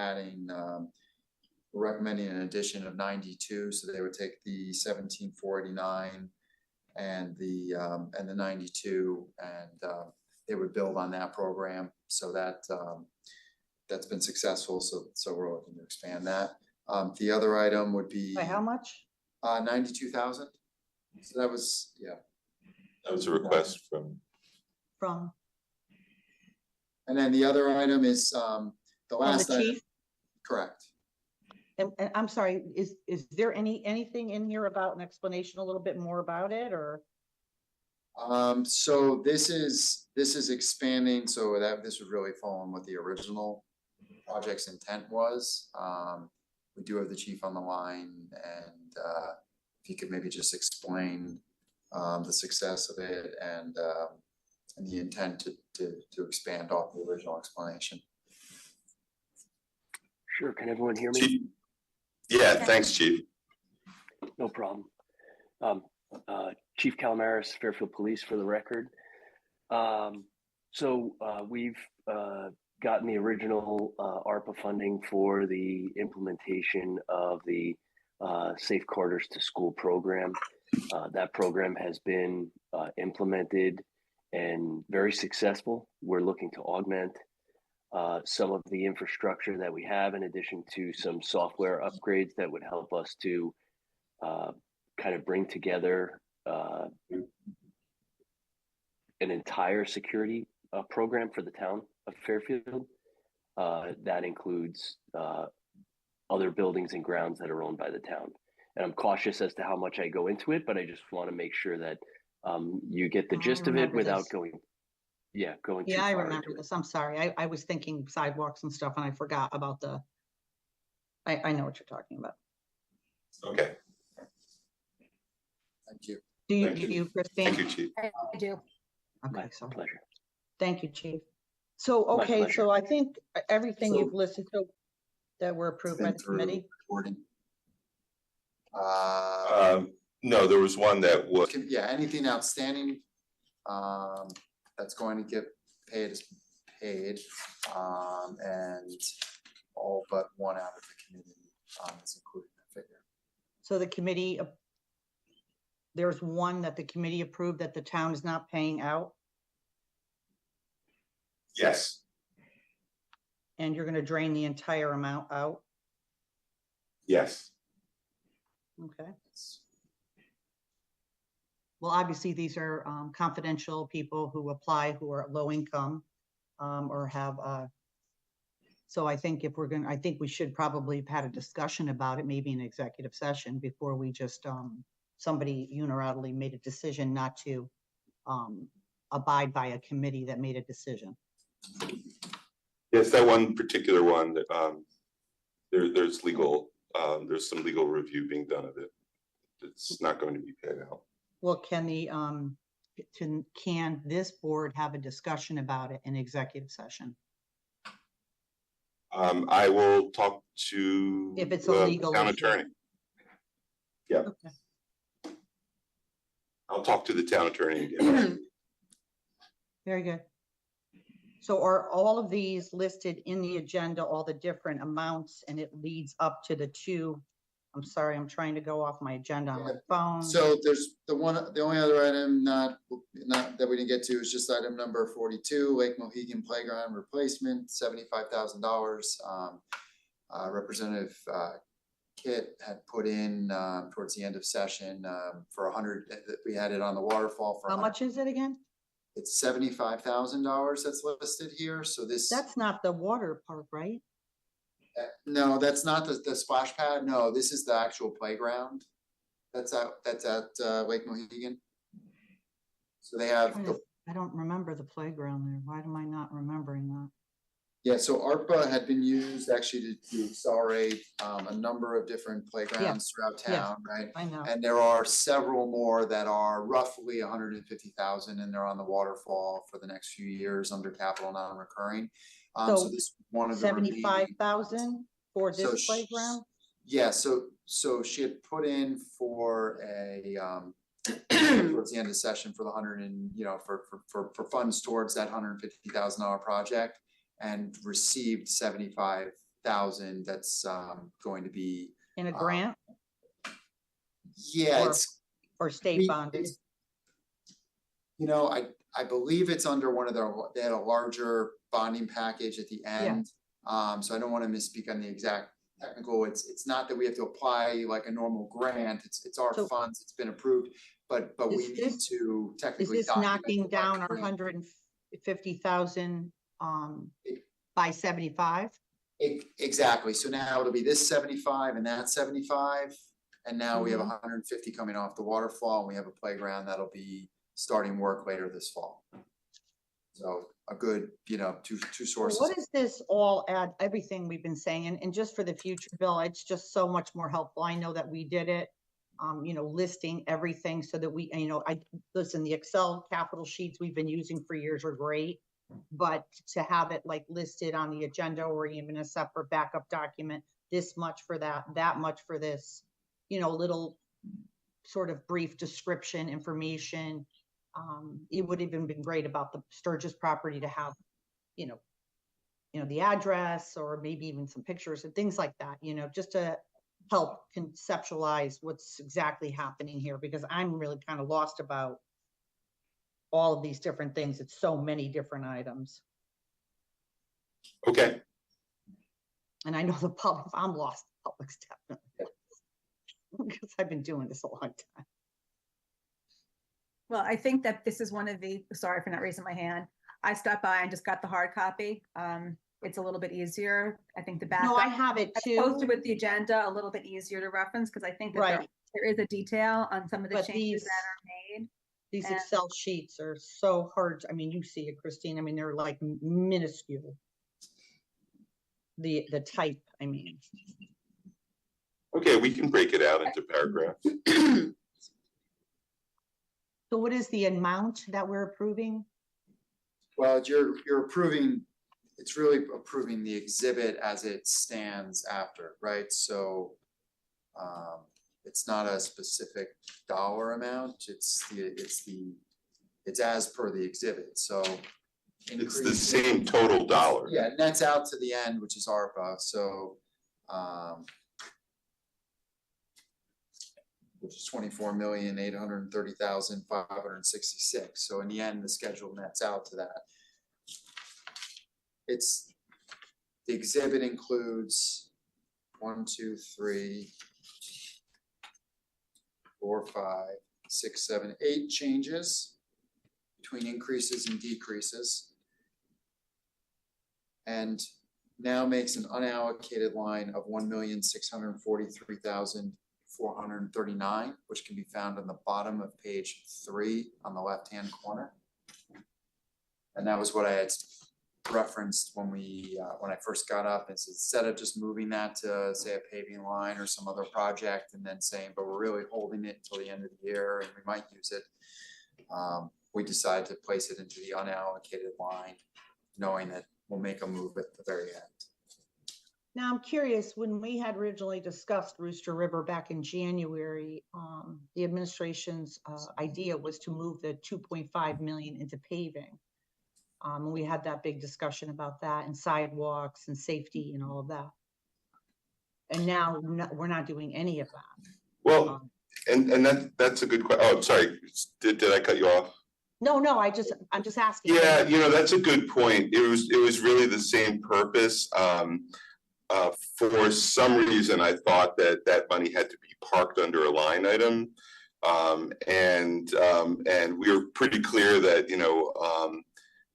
recommending an addition of 92. So they would take the 17,489 and the 92, and they would build on that program. So that's been successful. So we're looking to expand that. The other item would be
By how much?
92,000. So that was, yeah.
That was a request
From
And then the other item is the last
the
item.
chief?
Correct.
And I'm sorry, is there anything in here about an explanation a little bit more about it, or?
So this is expanding, so that this would really fall on what the original project's intent was. We do have the chief on the line, and if you could maybe just explain the success of it and the intent to expand off the original explanation.
Sure, can everyone hear me?
Chief. Yeah, thanks, Chief.
No problem. Chief Calamaris, Fairfield Police for the record. We've gotten the original ARPA funding for the implementation of the Safe Quarters to School program. That program has been implemented and very successful. We're looking to augment some of the infrastructure that we have, in addition to some software upgrades that would help us to kind of bring together an entire security program for the town of Fairfield. That includes other buildings and grounds that are owned by the town. And I'm cautious as to how much I go into it, but I just want to make sure that you get the gist of it without going too far.
Yeah, I remember this. I'm sorry. I was thinking sidewalks and stuff and I forgot about I know what you're talking about.
Okay,
Thank you.
Do you,
Thank you.
Christine?
thank you, Chief.
I do.
Okay,
My
so
pleasure.
thank you, Chief. So,
My
okay,
pleasure.
so I think everything
So-
you've listed that were approved by
Been
the
through
committee.
reporting.
No, there was one that was,
Yeah, anything outstanding, that's going to get paid is paid, and all but one out of the committee, is included in that figure.
So the committee, there's one that the committee approved that the town is not paying out,
yes,
and you're gonna drain the entire amount out,
yes.
okay? Well, obviously, these are confidential people who apply, who are low income, or have, so I think I think we should probably have had a discussion about it, maybe in executive session, before we just, somebody unilaterally made a decision not to abide by a committee that made a decision.
Yes, that one particular one that there's some legal review being done of it. It's not going to be paid out.
Well, can this board have a discussion about it in executive session?
I will talk to
If it's a
the
legal
town
issue.
attorney. Yeah,
Okay.
I'll talk to the town attorney and get back to you.
Very good. So are all of these listed in the agenda, all the different amounts, and it leads up to the two? I'm sorry, I'm trying to go off my agenda on my phone.
So there's the only other item not that we didn't get to is just item number 42, Lake Mohegan Playground Replacement, $75,000. Representative Kit had put in towards the end of session for 100. We had it on the waterfall for
How much is it again?
It's $75,000 that's listed here. So this
That's not the water park, right?
no, that's not the splash pad. No, this is the actual playground. That's at Lake Mohegan. So they have
I don't remember the playground there. Why am I not remembering that?
yeah. So ARPA had been used actually to accelerate a number of different playgrounds throughout town, right?
I know.
And there are several more that are roughly 150,000, and they're on the waterfall for the next few years under capital non-recurring. So
So
this one of the
75,000 for
So
this playground?
Yeah, so she had put in for a towards the end of the session for the for funds towards that $150,000 project, and received 75,000. That's going to be
In a grant
yeah,
Or-
it's
or state bonded?
I believe it's under one of they had a larger bonding package at the end. So I don't want to misspeak on the exact technical. It's not that we have to apply like a normal grant. It's our
So-
funds. It's been approved, but we
Is
need
this-
to
Is
technically
this
document
knocking
it by
down our
grant.
150,000 by 75?
Exactly. So now it'll be this 75 and that 75, and now we have
Mhm.
150 coming off the waterfall, and we have a playground that'll be starting work later this fall. So a good, two
So
sources.
what does this all add, everything we've been saying, and just for the future, Bill, it's just so much more helpful. I know that we did it, listing everything so that we, listen, the Excel capital sheets we've been using for years are great, but to have it like listed on the agenda or even a separate backup document, this much for that much for this, little sort of brief description, information. It would even been great about the Sturgis property to have, you know, the address or maybe even some pictures and things like that, you know, just to help conceptualize what's exactly happening here, because I'm really kind of lost about all of these different things. It's so many different items.
Okay,
And I know the public, if I'm lost, the public's definitely, because I've been doing this a long time.
Well, I think that this is one of the, sorry for not raising my hand. I stopped by and just got the hard copy. It's a little bit easier. I think the back.
No, I have it
as
too.
opposed to with the agenda, a little bit easier to reference, because I think that
Right.
there is a detail on some of the
But
changes
these-
that are made.
These
And-
Excel sheets are so hard. I mean, you see it, Christine. I mean, they're like minuscule. The type, I mean.
okay, we can break it out into paragraphs.
So what is the amount that we're approving?
Well, you're approving, it's really approving the exhibit as it stands after, right? So it's not a specific dollar amount, it's as per the exhibit, so.
It's the same total dollar.
Yeah, it nets out to the end, which is ARPA, so which is 24,830,566. So in the end, the schedule nets out to that. It's, the exhibit includes 1, 2, 3, 4, 5, 6, 7, 8 changes between increases and decreases. And now makes an unallocated line of 1,643,439, which can be found on the bottom of page 3 on the left-hand corner. And that was what I had referenced when when I first got up. It's instead of just moving that to say a paving line or some other project and then saying, but we're really holding it until the end of the year and we might use it. We decided to place it into the unallocated line, knowing that we'll make a move at the very end.
Now, I'm curious, when we had originally discussed Rooster River back in January, the administration's idea was to move the 2.5 million into paving. We had that big discussion about that and sidewalks and safety and all of that. And now we're not doing any of that.
Well, and that's a good question. Oh, sorry, did I cut you off?
No, I'm just asking.
Yeah, you know, that's a good point. It was really the same purpose. For some reason, I thought that money had to be parked under a line item. And we were pretty clear that, you know,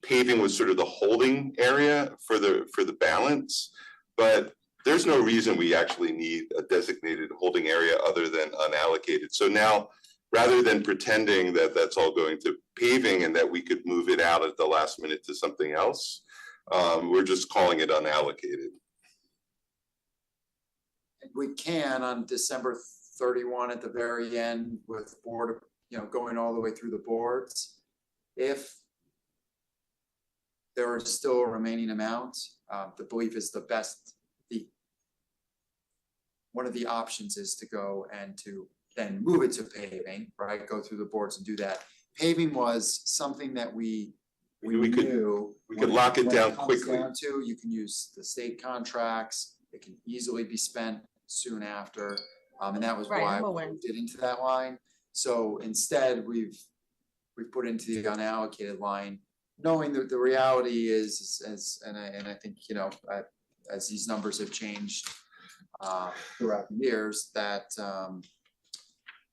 paving was sort of the holding area for the balance, but there's no reason we actually need a designated holding area other than unallocated. So now, rather than pretending that that's all going to paving and that we could move it out at the last minute to something else, we're just calling it unallocated.
We can on December 31 at the very end with board, you know, going all the way through the boards. If there are still a remaining amount, the belief is one of the options is to go and to then move it to paving, right? Go through the boards and do that. Paving was something that we
could lock it down quickly.
You can use the state contracts. It can easily be spent soon after, and that was why we did into that line. So instead, we've put into the unallocated line, knowing that the reality is, and I think, you know, as these numbers have changed throughout the years, that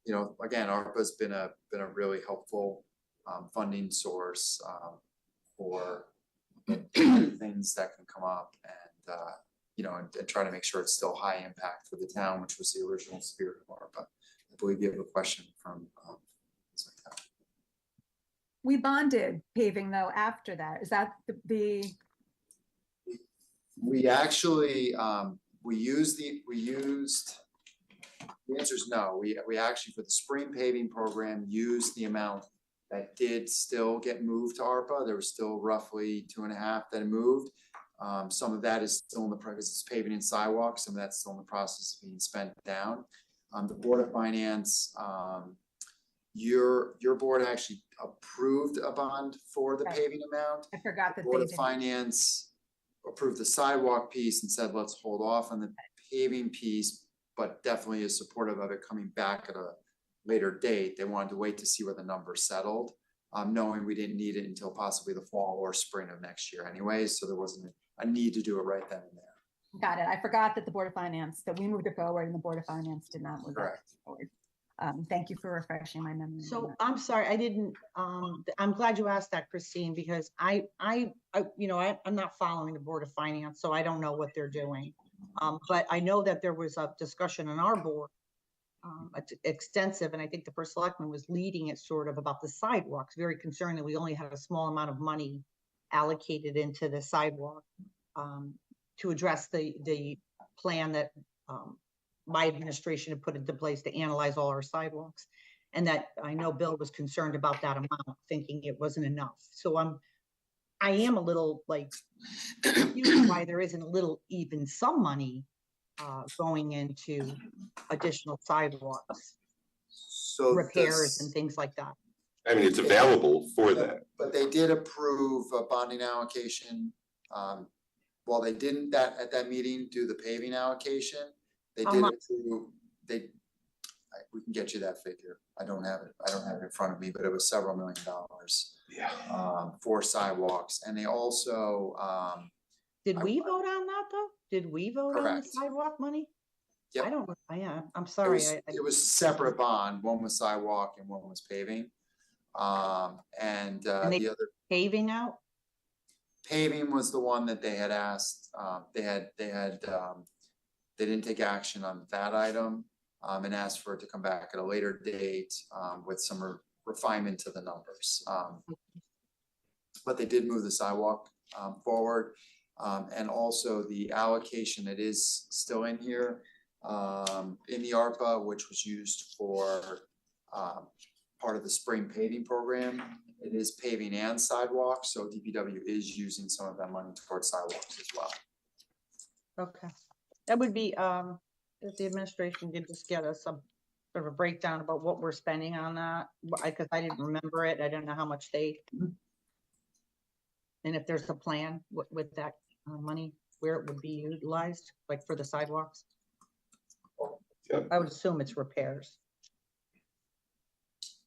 you know, again, ARPA's been a really helpful funding source for things that can come up, and you know, and try to make sure it's still high impact for the town, which was the original spirit of ARPA. I believe you have a question from
We bonded paving though after that. Is that the?
We actually the answer is no. We actually, for the spring paving program, used the amount that did still get moved to ARPA. There was still roughly 2.5 that moved. Some of that is still in the process. It's paving and sidewalks. Some of that's still in the process of being spent down. The Board of Finance your board actually approved a bond for the
Right.
paving amount.
I forgot that
Board
they
of
did.
Finance approved the sidewalk piece and said, let's hold off on the paving piece, but definitely is supportive of it coming back at a later date. They wanted to wait to see where the number settled, knowing we didn't need it until possibly the fall or spring of next year anyways, so there wasn't a need to do it right then and there.
Got it. I forgot that the Board of Finance, that we moved it forward and the Board of Finance did not move it
Correct.
forward. Thank you for refreshing my memory. on
So
that.
I'm sorry, I didn't, I'm glad you asked that, Christine, because I'm not following the Board of Finance, so I don't know what they're doing. But I know that there was a discussion on our board, extensive, and I think the first selectman was leading it sort of about the sidewalks, very concerned that we only had a small amount of money allocated into the sidewalk, to address the plan that, my administration had put into place to analyze all our sidewalks. And that I know Bill was concerned about that amount, thinking it wasn't enough. So I am a little like confused why there isn't a little, even some money going into additional sidewalks,
So
repairs
this-
and things like that.
I mean, it's available for that.
But they did approve a bonding allocation. While they didn't at that meeting do the paving allocation, they
How
did
much?
approve, we can get you that figure. I don't have it in front of me, but it was several $1 million.
Yeah.
For sidewalks, and they also,
Did we vote on that though? Did we vote on the
Correct.
sidewalk money?
Yep.
I don't, I'm
it
sorry.
was, it was a separate bond, one was sidewalk and one was paving.
And they-
The other
Paving out?
paving was the one that they had asked, they didn't take action on that item, and asked for it to come back at a later date, with some refinement to the numbers. But they did move the sidewalk, forward, and also the allocation that is still in here, in the ARPA, which was used for, part of the spring paving program. It is paving and sidewalks, so DPW is using some of that money towards sidewalks as well.
Okay. That would be, if the administration could just get us some sort of a breakdown about what we're spending on that, because I didn't remember it. I don't know how much they. And if there's a plan with that money, where it would be utilized, like for the sidewalks.
Yep.
I would assume it's repairs.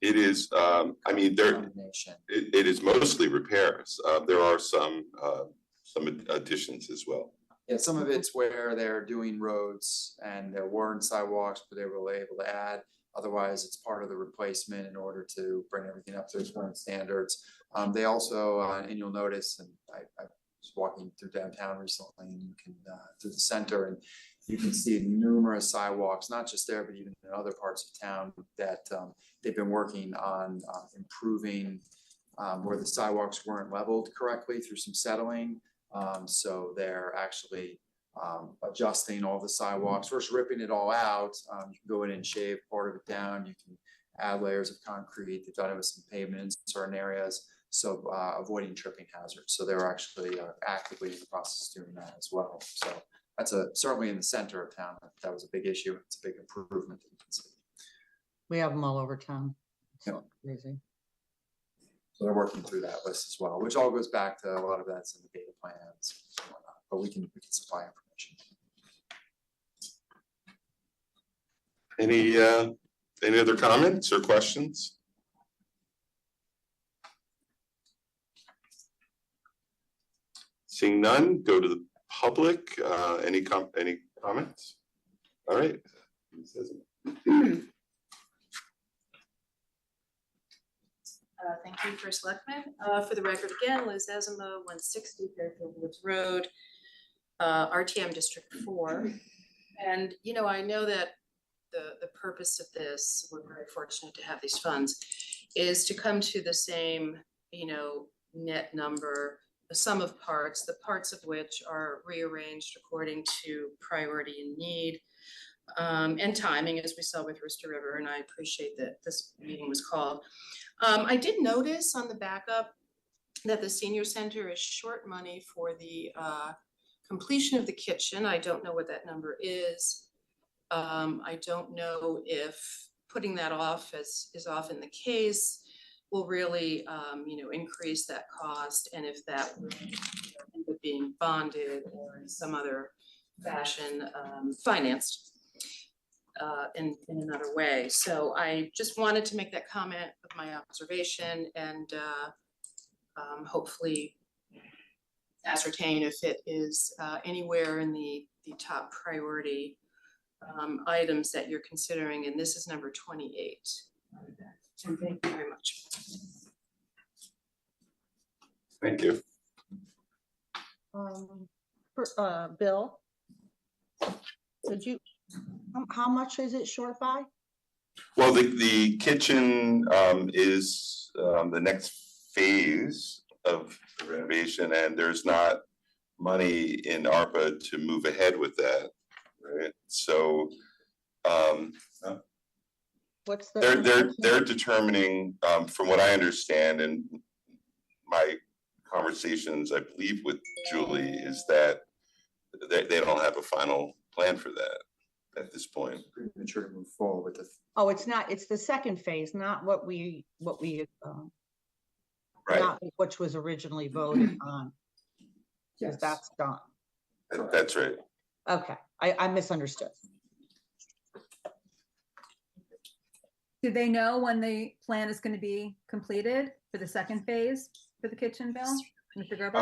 It is, I mean,
Combination.
it is mostly repairs. There are some additions as well.
Yeah, some of it's where they're doing roads and there weren't sidewalks, but they were able to add. Otherwise, it's part of the replacement in order to bring everything up to its current standards. They also, and you'll notice, and I was walking through downtown recently, and you can, through the center, and you can see numerous sidewalks, not just there, but even in other parts of town that they've been working on improving where the sidewalks weren't leveled correctly through some settling. So they're actually adjusting all the sidewalks, first ripping it all out. You can go in and shave part of it down. You can add layers of concrete. They've done it with some pavement in certain areas, so avoiding tripping hazards. So they're actually actively in the process of doing that as well. So that's certainly in the center of town. That was a big issue. It's a big improvement that you can see.
We have them all over town. It's
Yeah.
crazy.
So they're working through that list as well, which all goes back to a lot of that's in the data plans and whatnot, but we can supply information.
Any other comments or questions? Seeing none, go to the public. Any comments? All right.
Thank you, First Selectman. For the record again, Liz Ezema, 160 Fairfield Woods Road, RTM District 4. And, you know, I know that the purpose of this, we're very fortunate to have these funds, is to come to the same, you know, net number, the sum of parts, the parts of which are rearranged according to priority and need. And timing, as we saw with Rooster River, and I appreciate that this meeting was called. I did notice on the backup that the senior center is short money for the completion of the kitchen. I don't know what that number is. I don't know if putting that off, as is often the case, will really, increase that cost. And if that would end up being bonded or in some other fashion financed in another way. So I just wanted to make that comment of my observation and hopefully ascertain if it is anywhere in the top priority items that you're considering, and this is number 28. And thank you very much.
Thank you.
Bill? Did you, how much is it short by?
Well, the kitchen is the next phase of renovation, and there's not money in ARPA to move ahead with that, right? So
What's the?
they're determining, from what I understand, and my conversations, I believe, with Julie, is that they don't have a final plan for that at this point.
Premature to move forward with the.
Oh, it's not, it's the second phase, not what we,
Right.
not which was originally voted on. Because that's done.
That's right.
Okay, I misunderstood.
Do they know when the plan is going to be completed for the second phase for the kitchen, Bill? Mr. Gerber?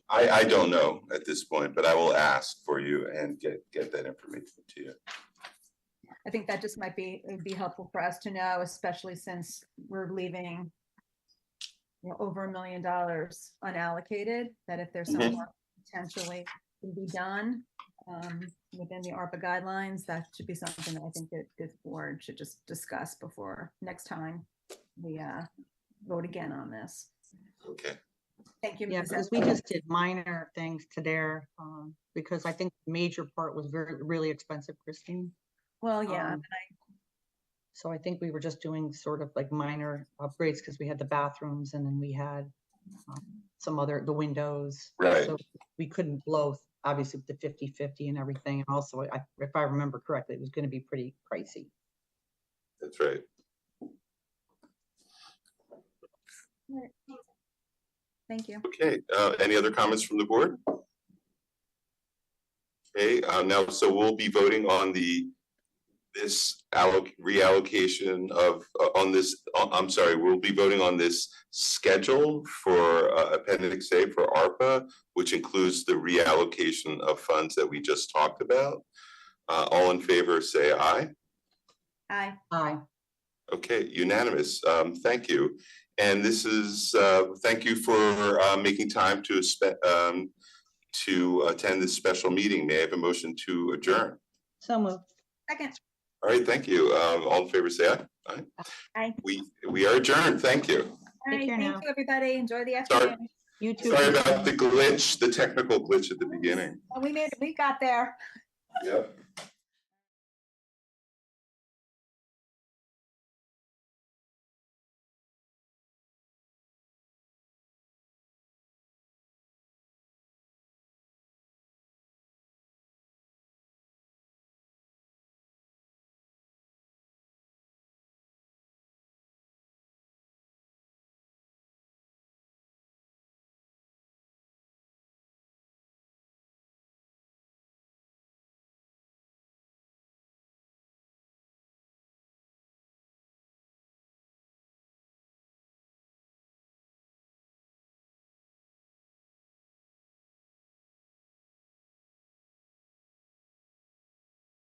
I don't know at this point, but I will ask for you and get that information to you.
I think that just might be, it would be helpful for us to know, especially since we're leaving over $1 million unallocated, that if there's some more potentially can be done within the ARPA guidelines, that should be something that I think that this board should just discuss before next time we vote again on this.
Okay.
Thank you.
Yeah, because we just did minor things to there, because I think the major part was really expensive, Christine.
Well, yeah.
So I think we were just doing sort of like minor upgrades because we had the bathrooms and then we had some other, the windows.
Right.
So we couldn't blow, obviously, with the 50/50 and everything. And also, if I remember correctly, it was going to be pretty pricey.
That's right.
Thank you.
Okay, any other comments from the board? Okay, now, so we'll be voting on this reallocation of, I'm sorry, we'll be voting on this schedule for Appendix A for ARPA, which includes the reallocation of funds that we just talked about. All in favor, say aye.
Aye.
Aye.
Okay, unanimous. Thank you. And this is, thank you for making time to attend this special meeting. May I have a motion to adjourn?
So moved.
Second.
All right, thank you. All in favor, say aye. Aye.
Aye.
We are adjourned. Thank you.
All right,
Take care
thank
now.
you, everybody. Enjoy the
Sorry.
afternoon.
You too.
Sorry about the glitch, the technical glitch at the beginning.
We got there.
Yep.